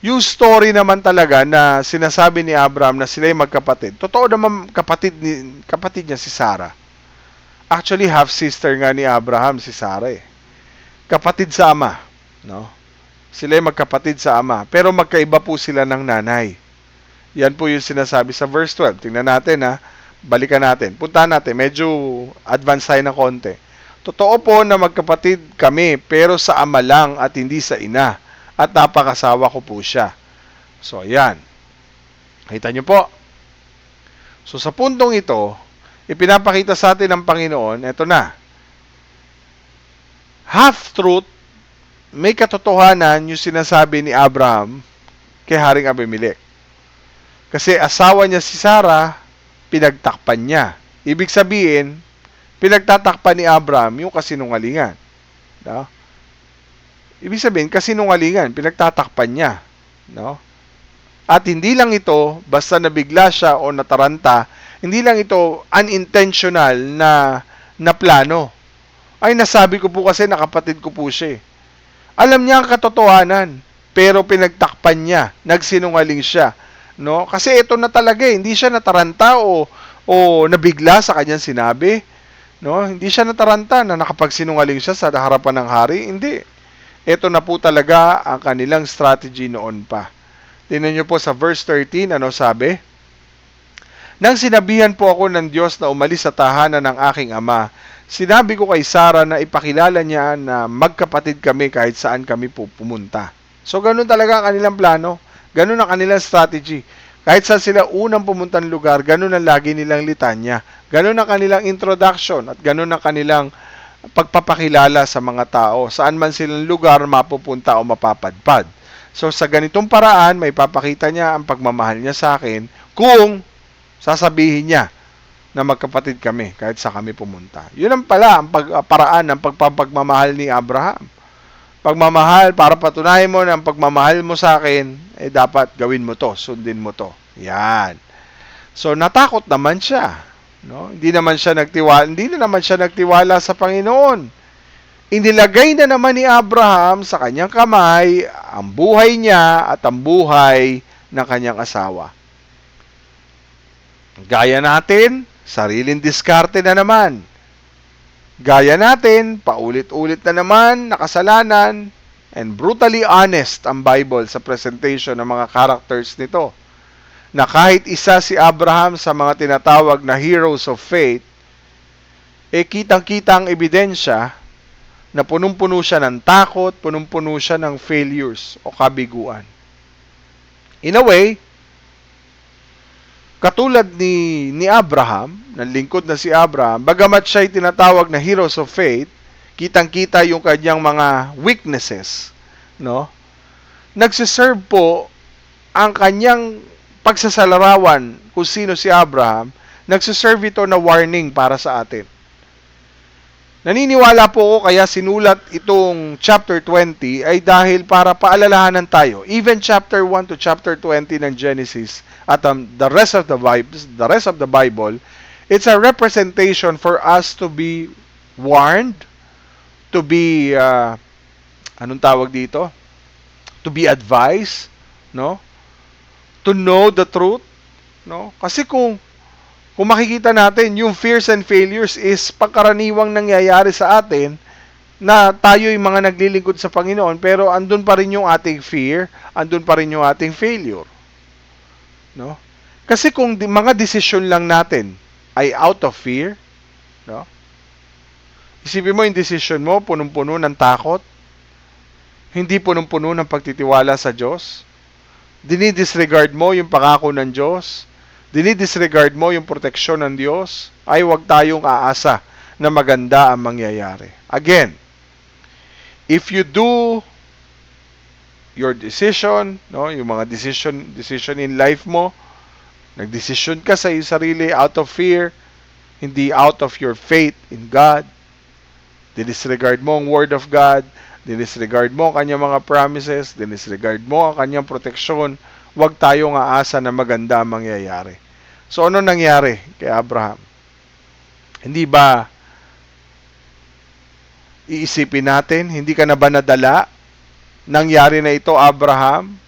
yung story naman talaga na sinasabi ni Abraham na sila ay magkapatid. Totoo naman kapatid niya si Sarah. Actually, half-sister nga ni Abraham si Sarah eh. Kapatid sa ama. No? Sila ay magkapatid sa ama. Pero magkaiba po sila ng nanay. Yan po yung sinasabi sa verse 12. Tingnan natin ha. Balikan natin. Punta natin. Medyo advance tayo ng konti. Totoo po na magkapatid kami pero sa ama lang at hindi sa ina. At napakasawa ko po siya. So, ayan. Kita nyo po. So, sa puntong ito, ipinapakita sa atin ng Panginoon, eto na. Half-truth, may katotohanan yung sinasabi ni Abraham kay Haring Abimelech. Kasi asawa niya si Sarah, pinagtakpan niya. Ibig sabihin, pinagtatakpan ni Abraham yung kasinungalingan. No? Ibig sabihin, kasinungalingan, pinagtatakpan niya. No? At hindi lang ito, basta nabigla siya o nataranta, hindi lang ito unintentional na plano. Ay, nasabi ko po kasi na kapatid ko po siya. Alam niya ang katotohanan, pero pinagtakpan niya, nagsinungaling siya. No? Kasi ito na talaga, hindi siya nataranta o nabigla sa kanyang sinabi. No? Hindi siya nataranta na nakapagsinungaling siya sa harapan ng hari. Hindi. Ito na po talaga ang kanilang strategy noon pa. Tingnan niyo po sa verse 13, ano sabi? Nang sinabihan po ako ng Diyos na umalis sa tahanan ng aking ama, sinabi ko kay Sarah na ipakilala niya na magkapatid kami kahit saan kami pumunta. So, ganun talaga ang kanilang plano. Ganun ang kanilang strategy. Kahit saan sila unang pumuntang lugar, ganun ang lagi nilang litanya. Ganun ang kanilang introduction at ganun ang kanilang pagpapakilala sa mga tao. Saan man silang lugar mapupunta o mapapadpad. So, sa ganitong paraan, may papakita niya ang pagmamahal niya sa akin kung sasabihin niya na magkapatid kami kahit sa kami pumunta. Yun ang pala ang paraan ng pagpapagmamahal ni Abraham. Pagmamahal, para patunayan mo na ang pagmamahal mo sa akin, dapat gawin mo to, sundin mo to. Yan. So, natakot naman siya. No? Hindi na naman siya nagtiwala sa Panginoon. Inilagay na naman ni Abraham sa kanyang kamay ang buhay niya at ang buhay ng kanyang asawa. Gaya natin, sariling diskarte na naman. Gaya natin, paulit-ulit na naman, nakasalanan, and brutally honest ang Bible sa presentation ng mga characters nito. Na kahit isa si Abraham sa mga tinatawag na heroes of faith, kitang-kita ang ebidensya na punong-puno siya ng takot, punong-puno siya ng failures o kabiguan. In a way, katulad ni Abraham, ng lingkod na si Abraham, bagamat siya'y tinatawag na heroes of faith, kitang-kita yung kanyang mga weaknesses, no? Nagsiserve po ang kanyang pagsasalarawan kung sino si Abraham, nagsiserve ito na warning para sa atin. Naniniwala po ako kaya sinulat itong chapter 20 ay dahil para paalalahanan tayo. Even chapter 1 to chapter 20 ng Genesis at the rest of the Bible, it's a representation for us to be warned, to be anong tawag dito? To be advised, no? To know the truth, no? Kasi kung makikita natin, yung fears and failures is pagkaraniwang nangyayari sa atin na tayo'y mga naglilingkod sa Panginoon, pero andun pa rin yung ating fear, andun pa rin yung ating failure. No? Kasi kung mga desisyon lang natin ay out of fear, no? Isipin mo yung decision mo, punong-puno ng takot, hindi punong-puno ng pagtitiwala sa Diyos, dinidisregard mo yung pangako ng Diyos, dinidisregard mo yung proteksyon ng Diyos, ay huwag tayong aasa na maganda ang mangyayari. Again, if you do your decision, no, yung mga decision in life mo, nagdesisyon ka sa iyong sarili out of fear, hindi out of your faith in God, dinisregard mo ang Word of God, dinisregard mo ang kanyang mga promises, dinisregard mo ang kanyang proteksyon, huwag tayong aasa na maganda ang mangyayari. So, ano nangyari kay Abraham? Hindi ba iisipin natin, hindi ka na ba nadala? Nangyari na ito, Abraham?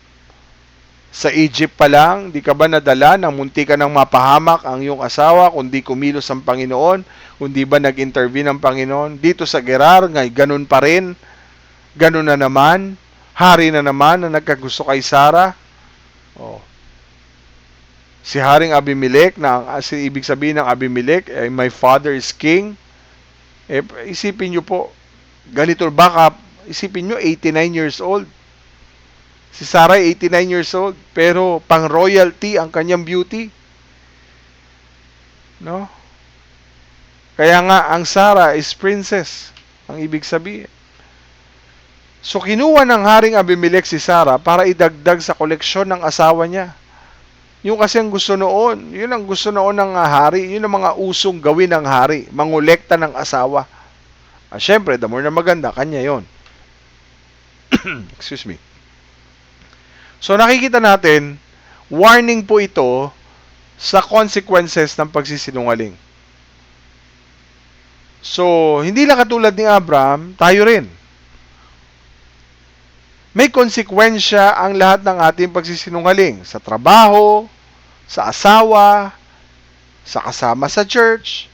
Sa Egypt pa lang, di ka ba nadala nang munti ka nang mapahamak ang iyong asawa, kundi kumilos ang Panginoon, kundi ba nag-intervene ang Panginoon? Dito sa Gerar, ngay ganun pa rin, ganun na naman, hari na naman na nagkagusto kay Sarah. Oh. Si Haring Abimelech, ibig sabihin ng Abimelech, my father is king. Isipin nyo po, ganito baka, isipin nyo, 89 years old. Si Sarah 89 years old, pero pang royalty ang kanyang beauty. No? Kaya nga, ang Sarah is princess, ang ibig sabihin. So, kinuha ng Haring Abimelech si Sarah para idagdag sa koleksyon ng asawa niya. Yung kasi ang gusto noon, yun ang gusto noon ng hari, yun ang mga usong gawin ng hari, mangolekta ng asawa. Siyempre, the more na maganda, kanya yon. Excuse me. So nakikita natin, warning po ito sa consequences ng pagsisinungaling. So, hindi lang katulad ni Abraham, tayo rin. May konsekwensya ang lahat ng ating pagsisinungaling sa trabaho, sa asawa, sa kasama sa church.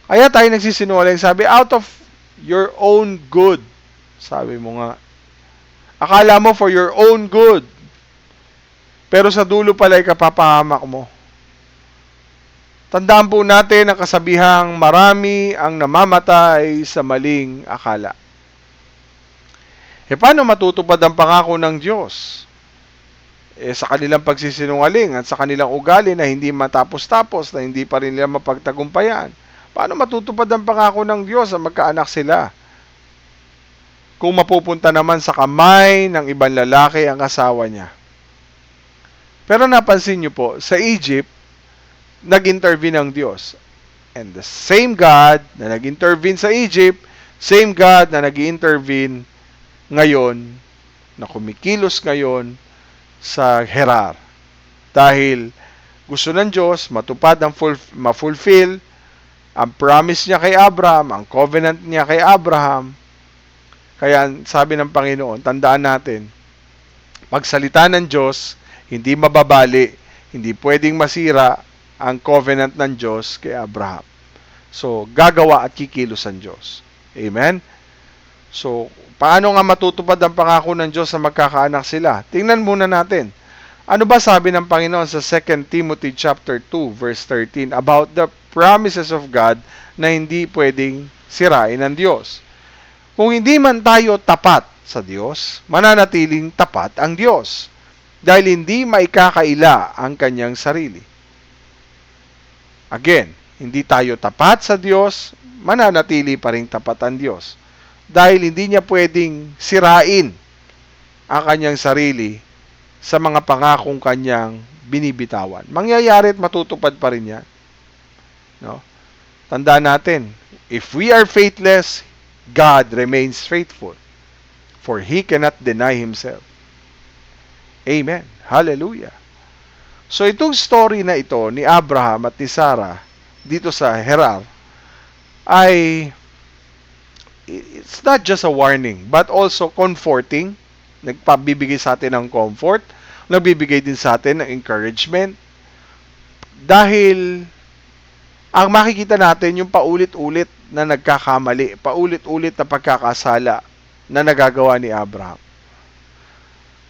Kaya tayo nagsisinungaling. Sabi, out of your own good. Sabi mo nga. Akala mo for your own good. Pero sa dulo pala ay kapapahamak mo. Tandaan po natin ang kasabihang marami ang namamatay sa maling akala. Paano matutupad ang pangako ng Diyos? Sa kanilang pagsisinungaling at sa kanilang ugali na hindi matapos-tapos, na hindi pa rin nila mapagtagumpayan. Paano matutupad ang pangako ng Diyos na magkaanak sila? Kung mapupunta naman sa kamay ng ibang lalaki ang asawa niya. Pero napansin niyo po, sa Egypt, nag-intervene ang Diyos. And the same God na nag-intervene sa Egypt, same God na nag-intervene ngayon, na kumikilos ngayon sa Gerar. Dahil gusto ng Diyos matupad ang ma-fulfill ang promise niya kay Abraham, ang covenant niya kay Abraham. Kaya sabi ng Panginoon, tandaan natin, pagsalita ng Diyos, hindi mababali, hindi pwedeng masira ang covenant ng Diyos kay Abraham. So, gagawa at kikilos ang Diyos. Amen? So, paano nga matutupad ang pangako ng Diyos na magkakaanak sila? Tingnan muna natin. Ano ba sabi ng Panginoon sa 2 Timothy chapter 2 verse 13 about the promises of God na hindi pwedeng sirain ng Diyos? Kung hindi man tayo tapat sa Diyos, mananatiling tapat ang Diyos dahil hindi maikakaila ang kanyang sarili. Again, hindi tayo tapat sa Diyos, mananatili pa rin tapat ang Diyos dahil hindi niya pwedeng sirain ang kanyang sarili sa mga pangakong kanyang binibitawan. Mangyayari at matutupad pa rin yan. No? Tandaan natin, if we are faithless, God remains faithful, for He cannot deny Himself. Amen. Hallelujah. So itong story na ito ni Abraham at ni Sarah dito sa Gerar ay it's not just a warning but also comforting. Nagpabibigay sa atin ng comfort, nagbibigay din sa atin ng encouragement dahil ang makikita natin yung paulit-ulit na nagkakamali, paulit-ulit na pagkakasala na nagagawa ni Abraham.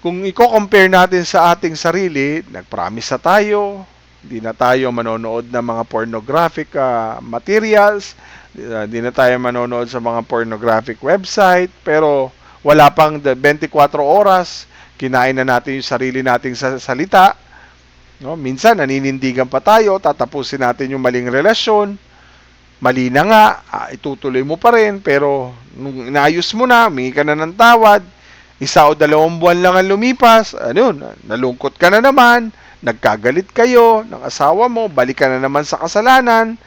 Kung i-compare natin sa ating sarili, nag-promise na tayo, hindi na tayo manonood ng mga pornographic materials, hindi na tayo manonood sa mga pornographic website, pero wala pang 24 oras, kinain na natin yung sarili nating salita. No? Minsan, naninindigan pa tayo, tatapusin natin yung maling relasyon. Mali na nga, itutuloy mo pa rin, pero nung inaayos mo na, humingi ka na ng tawad, 1 o 2 buwan lang ang lumipas, nalungkot ka na naman, nagkagalit kayo ng asawa mo, balik ka na naman sa kasalanan,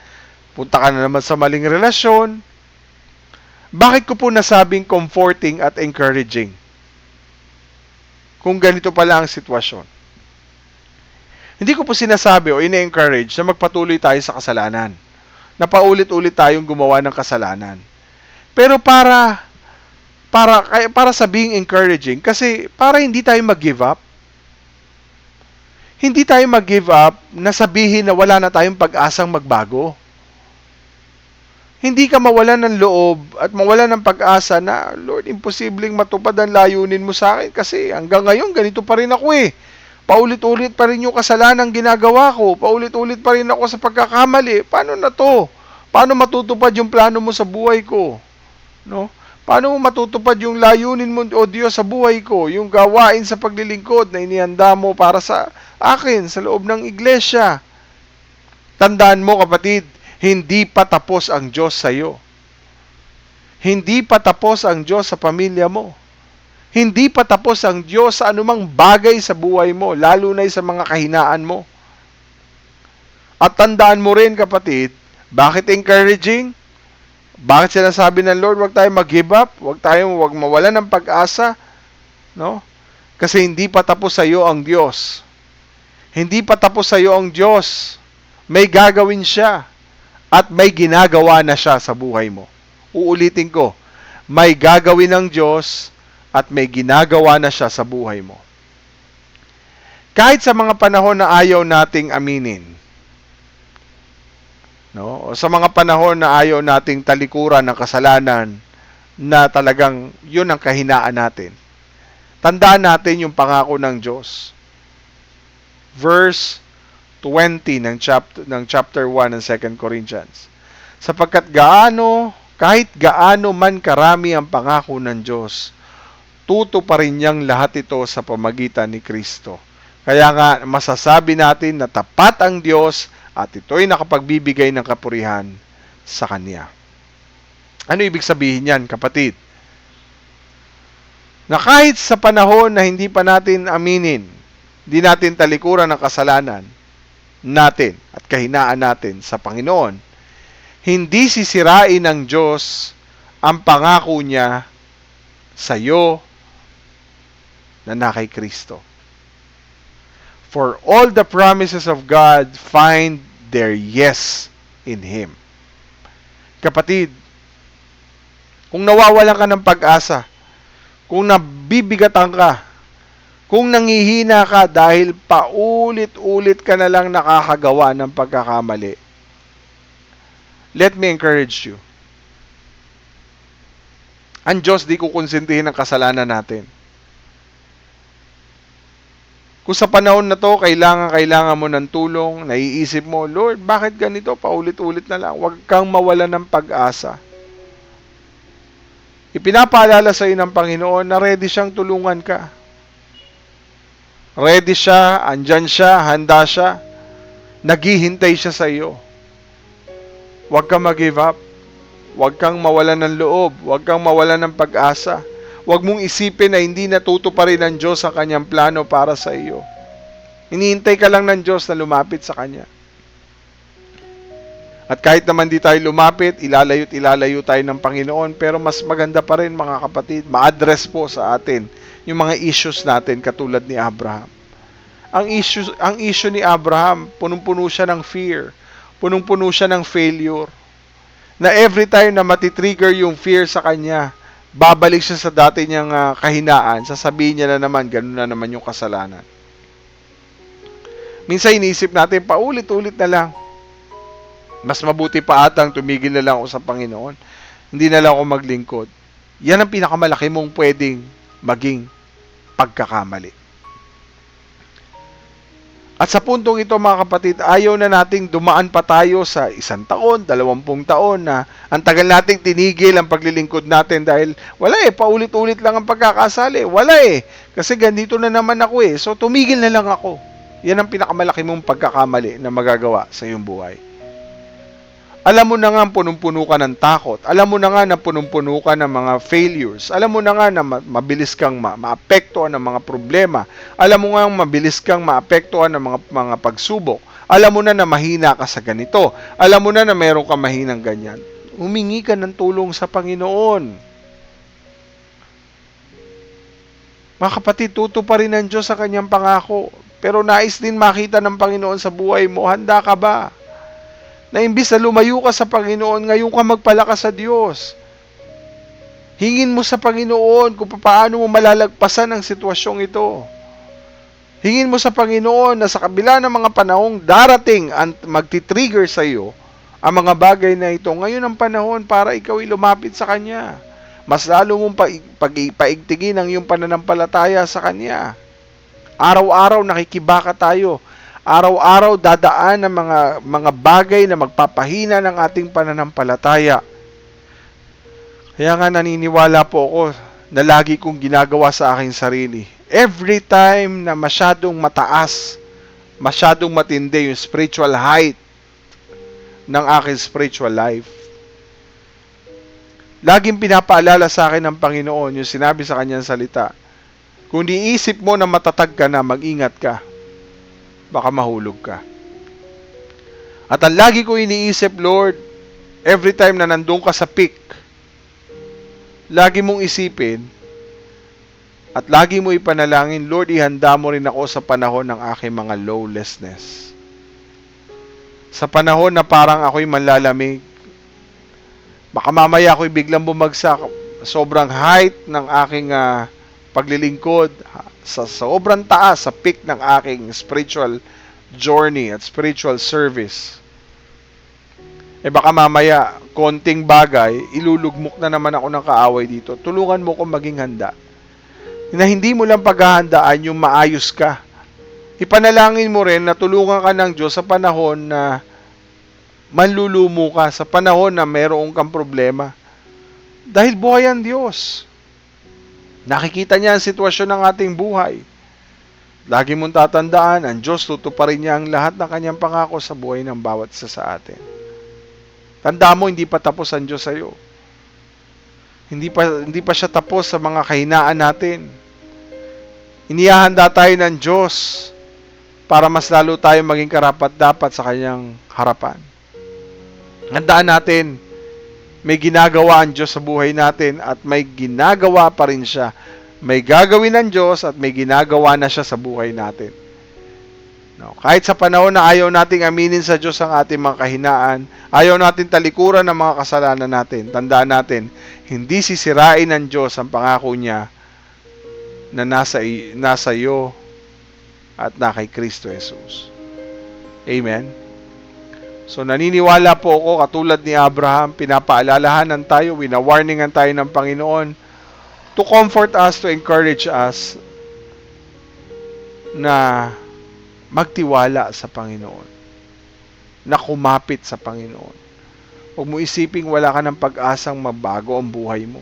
punta ka na naman sa maling relasyon. Bakit ko po nasabing comforting at encouraging? Kung ganito pala ang sitwasyon. Hindi ko po sinasabi o ine-encourage na magpatuloy tayo sa kasalanan. Na paulit-ulit tayong gumawa ng kasalanan. Pero para sabing encouraging, kasi para hindi tayo mag-give up. Hindi tayo mag-give up na sabihin na wala na tayong pag-asang magbago. Hindi ka mawalan ng loob at mawalan ng pag-asa na, Lord, imposibleng matupad ang layunin mo sa akin kasi hanggang ngayon ganito pa rin ako eh. Paulit-ulit pa rin yung kasalanang ginagawa ko. Paulit-ulit pa rin ako sa pagkakamali. Paano na to? Paano matutupad yung plano mo sa buhay ko? No? Paano mo matutupad yung layunin mo, O Diyos, sa buhay ko? Yung gawain sa paglilingkod na inihanda mo para sa akin sa loob ng iglesia. Tandaan mo, kapatid, hindi pa tapos ang Diyos sa iyo. Hindi pa tapos ang Diyos sa pamilya mo. Hindi pa tapos ang Diyos sa anumang bagay sa buhay mo, lalo na sa mga kahinaan mo. At tandaan mo rin, kapatid, bakit encouraging? Bakit sinasabi ng Lord, wag tayong mag-give up, wag mawalan ng pag-asa, no? Kasi hindi pa tapos sa iyo ang Diyos. Hindi pa tapos sa iyo ang Diyos. May gagawin siya. At may ginagawa na siya sa buhay mo. Uulitin ko, may gagawin ng Diyos at may ginagawa na siya sa buhay mo. Kahit sa mga panahon na ayaw nating aminin, no? O sa mga panahon na ayaw nating talikuran ng kasalanan na talagang yun ang kahinaan natin, tandaan natin yung pangako ng Diyos. Verse 20 ng chapter 1 ng 2 Corinthians. Sapagkat kahit gaano man karami ang pangako ng Diyos, tuto pa rin niyang lahat ito sa pamagitan ni Kristo. Kaya nga masasabi natin na tapat ang Diyos at ito'y nakapagbibigay ng kapurihan sa Kanya. Ano ibig sabihin yan, kapatid? Na kahit sa panahon na hindi pa natin aminin, hindi natin talikuran ng kasalanan natin at kahinaan natin sa Panginoon, hindi sisirain ng Diyos ang pangako niya sa iyo na kay Kristo. For all the promises of God find their yes in Him. Kapatid, kung nawawalan ka ng pag-asa, kung nabibigatan ka, kung nangihina ka dahil paulit-ulit ka na lang nakakagawa ng pagkakamali, let me encourage you. Ang Diyos di kukonsintihin ang kasalanan natin. Kung sa panahon na to, kailangan mo ng tulong, naiisip mo, Lord, bakit ganito? Paulit-ulit na lang. Huwag kang mawala ng pag-asa. Ipinapaalala sa iyo ng Panginoon na ready siyang tulungan ka. Ready siya, andyan siya, handa siya. Naghihintay siya sa iyo. Huwag kang mag-give up. Huwag kang mawalan ng loob. Huwag kang mawalan ng pag-asa. Huwag mong isipin na hindi natutuparin ng Diyos ang kanyang plano para sa iyo. Hinihintay ka lang ng Diyos na lumapit sa Kanya. At kahit naman di tayo lumapit, ilalayo tayo ng Panginoon, pero mas maganda pa rin mga kapatid, ma-address po sa atin yung mga issues natin katulad ni Abraham. Ang issue ni Abraham, punong-puno siya ng fear, punong-puno siya ng failure, na every time na matitrigger yung fear sa kanya, babalik siya sa dati niyang kahinaan, sasabihin niya na naman, ganun na naman yung kasalanan. Minsan iniisip natin, paulit-ulit na lang. Mas mabuti pa atang tumigil na lang ako sa Panginoon. Hindi na lang ako maglingkod. Yan ang pinakamalaki mong pwedeng maging pagkakamali. At sa puntong ito mga kapatid, ayaw na nating dumaan pa tayo sa 1 taon, 20 taon na ang tagal nating tinigil ang paglilingkod natin dahil wala paulit-ulit lang ang pagkakasali. Wala kasi ganito na naman ako So tumigil na lang ako. Yan ang pinakamalaki mong pagkakamali na magagawa sa iyong buhay. Alam mo na nga punong-puno ka ng takot. Alam mo na nga na punong-puno ka ng mga failures. Alam mo na nga na mabilis kang maapektuhan ng mga problema. Alam mo nga mabilis kang maapektuhan ng mga pagsubok. Alam mo na na mahina ka sa ganito. Alam mo na na meron ka mahinang ganyan. Humingi ka ng tulong sa Panginoon. Mga kapatid, tutuparin ng Diyos sa kanyang pangako. Pero nais din makita ng Panginoon sa buhay mo. Handa ka ba? Na imbis na lumayo ka sa Panginoon, ngayon ka magpalakas sa Diyos. Hingin mo sa Panginoon kung paano mo malalagpasan ang sitwasyong ito. Hingin mo sa Panginoon na sa kabila ng mga panahong darating at magti-trigger sa iyo ang mga bagay na ito. Ngayon ang panahon para ikaw ay lumapit sa Kanya. Mas lalo mong paigtingin ang iyong pananampalataya sa Kanya. Araw-araw nakikibaka tayo. Araw-araw dadaan ng mga bagay na magpapahina ng ating pananampalataya. Kaya nga naniniwala po ako na lagi kong ginagawa sa aking sarili. Every time na masyadong mataas, masyadong matindi yung spiritual height ng aking spiritual life, laging pinapaalala sa akin ng Panginoon yung sinabi sa kanyang salita, kung diisip mo na matatag ka na, mag-ingat ka. Baka mahulog ka. At ang lagi ko iniisip, Lord, every time na nandun ka sa peak, lagi mong isipin at lagi mo ipanalangin, Lord, ihanda mo rin ako sa panahon ng aking mga lowlessness. Sa panahon na parang ako'y manlalamig, baka mamaya ako'y biglang bumagsak, sobrang height ng aking paglilingkod, sa sobrang taas, sa peak ng aking spiritual journey at spiritual service. Baka mamaya, konting bagay, ilulugmok na naman ako ng kaaway dito. Tulungan mo ko maging handa. Na hindi mo lang paghahandaan yung maayos ka. Ipanalangin mo rin na tulungan ka ng Diyos sa panahon na manlulumo ka, sa panahon na mayroong kang problema. Dahil buhay ang Diyos. Nakikita niya ang sitwasyon ng ating buhay. Lagi mong tatandaan, ang Diyos tutuparin niya ang lahat ng kanyang pangako sa buhay ng bawat isa sa atin. Tanda mo, hindi pa tapos ang Diyos sa iyo. Hindi pa siya tapos sa mga kahinaan natin. Inihahanda tayo ng Diyos para mas lalo tayo maging karapat-dapat sa kanyang harapan. Handaan natin, may ginagawa ang Diyos sa buhay natin at may ginagawa pa rin siya. May gagawin ng Diyos at may ginagawa na siya sa buhay natin. No, kahit sa panahon na ayaw nating aminin sa Diyos ang ating mga kahinaan, ayaw natin talikuran ang mga kasalanan natin, tandaan natin, hindi sisirain ng Diyos ang pangako niya na nasa iyo at na kay Kristo Jesus. Amen. So naniniwala po ako, katulad ni Abraham, pinapaalalahanan tayo, winawarningan tayo ng Panginoon to comfort us, to encourage us na magtiwala sa Panginoon, na kumapit sa Panginoon. Huwag mo isiping wala ka ng pag-asang mabago ang buhay mo.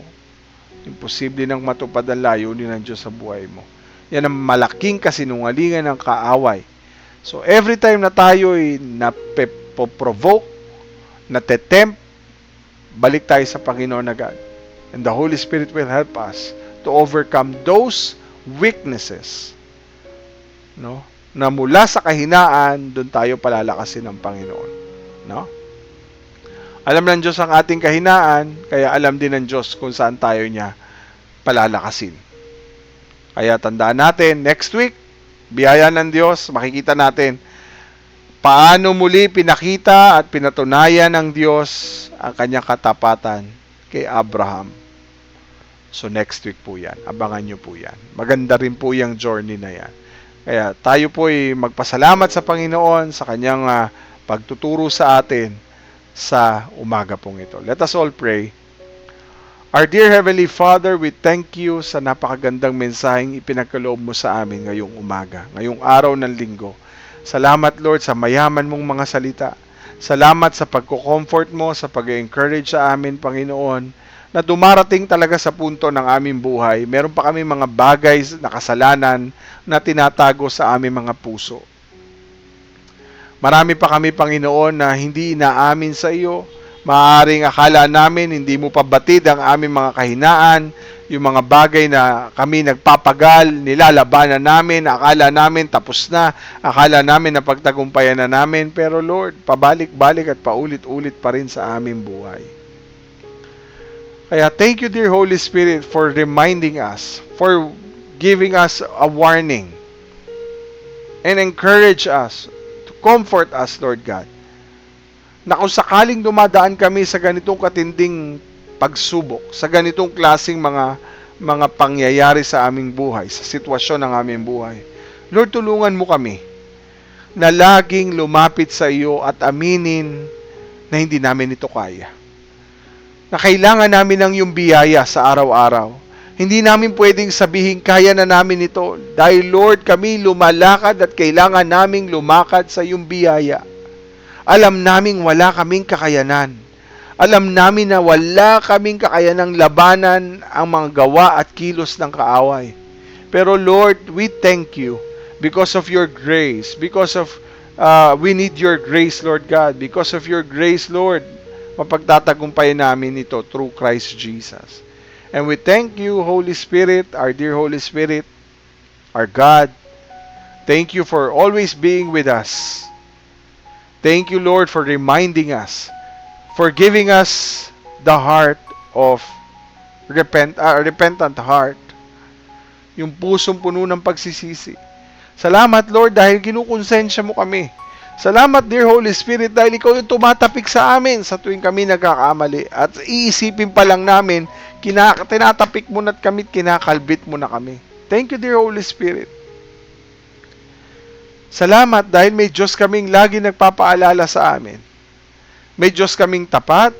Imposible nang matupad ang layunin ng Diyos sa buhay mo. Yan ang malaking kasinungalingan ng kaaway. So every time na tayo'y napoprovoke, natetempt, balik tayo sa Panginoon agad. And the Holy Spirit will help us to overcome those weaknesses. No? Na mula sa kahinaan, doon tayo palalakasin ng Panginoon. No? Alam ng Diyos ang ating kahinaan, kaya alam din ng Diyos kung saan tayo niya palalakasin. Kaya tandaan natin, next week, biyaya ng Diyos, makikita natin paano muli pinakita at pinatunayan ng Diyos ang kanyang katapatan kay Abraham. So next week po yan. Abangan nyo po yan. Maganda rin po yung journey na yan. Kaya tayo po ay magpasalamat sa Panginoon sa kanyang pagtuturo sa atin sa umaga pong ito. Let us all pray. Our dear Heavenly Father, we thank you sa napakagandang mensaheng ipinagkaloob mo sa amin ngayong umaga, ngayong araw ng linggo. Salamat Lord sa mayaman mong mga salita. Salamat sa pagko-comfort mo, sa pag-encourage sa amin, Panginoon, na dumarating talaga sa punto ng aming buhay. Meron pa kami mga bagay na kasalanan na tinatago sa aming mga puso. Marami pa kami, Panginoon, na hindi inaamin sa iyo. Maaaring akala namin hindi mo pabatid ang aming mga kahinaan, yung mga bagay na kami nagpapagal, nilalabanan namin, akala namin tapos na, akala namin na pagtagumpayan na namin, pero Lord, pabalik-balik at paulit-ulit pa rin sa aming buhay. Kaya thank you, dear Holy Spirit, for reminding us, for giving us a warning, and encourage us, to comfort us, Lord God, na kung sakaling dumadaan kami sa ganitong katinding pagsubok, sa ganitong klaseng mga pangyayari sa aming buhay, sa sitwasyon ng aming buhay, Lord, tulungan mo kami na laging lumapit sa iyo at aminin na hindi namin ito kaya. Na kailangan namin ng iyong biyaya sa araw-araw. Hindi namin pwedeng sabihin kaya na namin ito dahil Lord, kami lumalakad at kailangan naming lumakad sa iyong biyaya. Alam naming wala kaming kakayanan. Alam namin na wala kaming kakayanang labanan ang mga gawa at kilos ng kaaway. Pero Lord, we thank you because of your grace, because of we need your grace, Lord God. Because of your grace, Lord, mapagtatagumpayan namin ito through Christ Jesus. And we thank you, Holy Spirit, our dear Holy Spirit, our God. Thank you for always being with us. Thank you, Lord, for reminding us, for giving us the heart of repentant heart, yung pusong puno ng pagsisisi. Salamat, Lord, dahil kinukonsensya mo kami. Salamat, dear Holy Spirit, dahil ikaw yung tumatapik sa amin sa tuwing kami nagkakamali. At iisipin pa lang namin, tinatapik mo na't kami, kinakalbit mo na kami. Thank you, dear Holy Spirit. Salamat dahil may Diyos kaming lagi nagpapaalala sa amin. May Diyos kaming tapat.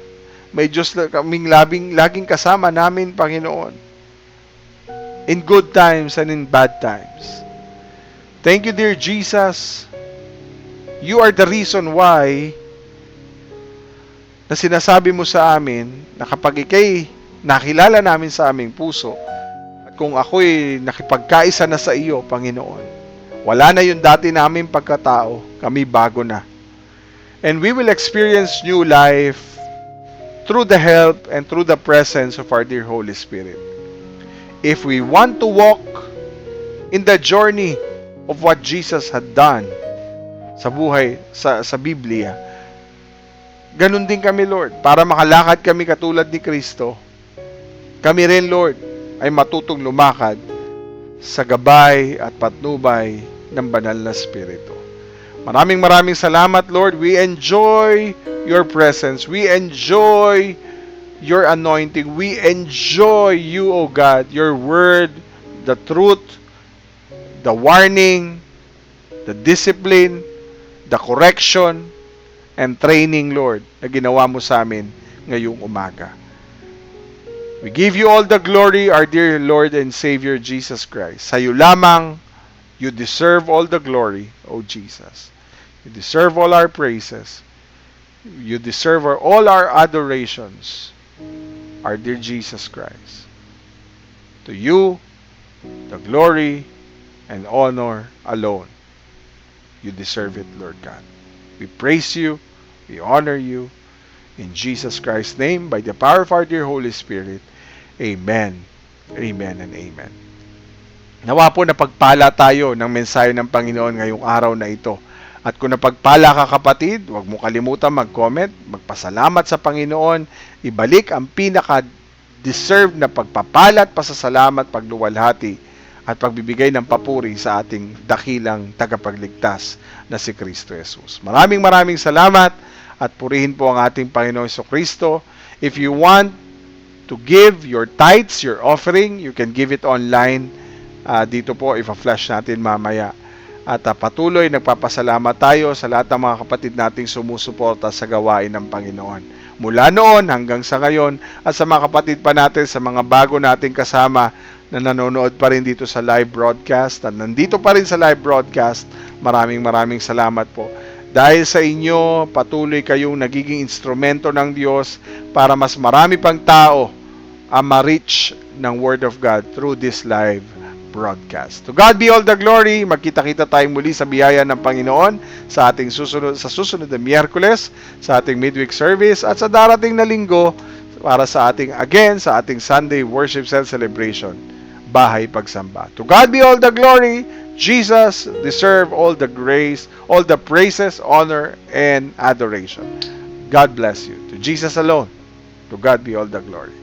May Diyos kaming laging kasama namin, Panginoon. In good times and in bad times. Thank you, dear Jesus. You are the reason why na sinasabi mo sa amin na kapag ikay nakilala namin sa aming puso at kung ako'y nakipagkaisa na sa iyo, Panginoon, wala na yung dati namin pagkatao, kami bago na. And we will experience new life through the help and through the presence of our dear Holy Spirit. If we want to walk in the journey of what Jesus had done sa buhay, sa Biblia, ganun din kami, Lord, para makalakad kami katulad ni Kristo. Kami rin, Lord, ay matutong lumakad sa gabay at patnubay ng banal na Espiritu. Maraming salamat, Lord. We enjoy your presence. We enjoy your anointing. We enjoy you, O God, your word, the truth, the warning, the discipline, the correction, and training, Lord, na ginawa mo sa amin ngayong umaga. We give you all the glory, our dear Lord and Savior Jesus Christ. Sa iyo lamang You deserve all the glory, O Jesus. You deserve all our praises. You deserve all our adorations, our dear Jesus Christ. To you, the glory and honor alone. You deserve it, Lord God. We praise you. We honor you. In Jesus Christ's name, by the power of our dear Holy Spirit. Amen. Amen and amen. Nawa po na pagpala tayo ng mensahe ng Panginoon ngayong araw na ito. At kung napagpala ka kapatid, huwag mo kalimutan mag-comment, magpasalamat sa Panginoon, ibalik ang pinaka-deserved na pagpapala at pasasalamat, pagluwalhati at pagbibigay ng papuri sa ating dakilang tagapagligtas na si Kristo Jesus. Maraming salamat at purihin po ang ating Panginoon Kristo. If you want to give your tithes, your offering, you can give it online. Dito po, ipa-flash natin mamaya. At patuloy nagpapasalamat tayo sa lahat ng mga kapatid nating sumusuporta sa gawain ng Panginoon. Mula noon hanggang sa ngayon at sa mga kapatid pa natin, sa mga bago nating kasama na nanonood pa rin dito sa live broadcast at nandito pa rin sa live broadcast, maraming salamat po. Dahil sa inyo, patuloy kayong nagiging instrumento ng Diyos para mas marami pang tao ang ma-reach ng Word of God through this live broadcast. To God be all the glory. Magkita-kita tayong muli sa biyaya ng Panginoon sa ating susunod na Miyerkules, sa ating midweek service at sa darating na linggo para sa ating Sunday Worship Cell Celebration, Bahay Pagsamba. To God be all the glory. Jesus deserve all the grace, all the praises, honor, and adoration. God bless you. To Jesus alone, to God be all the glory.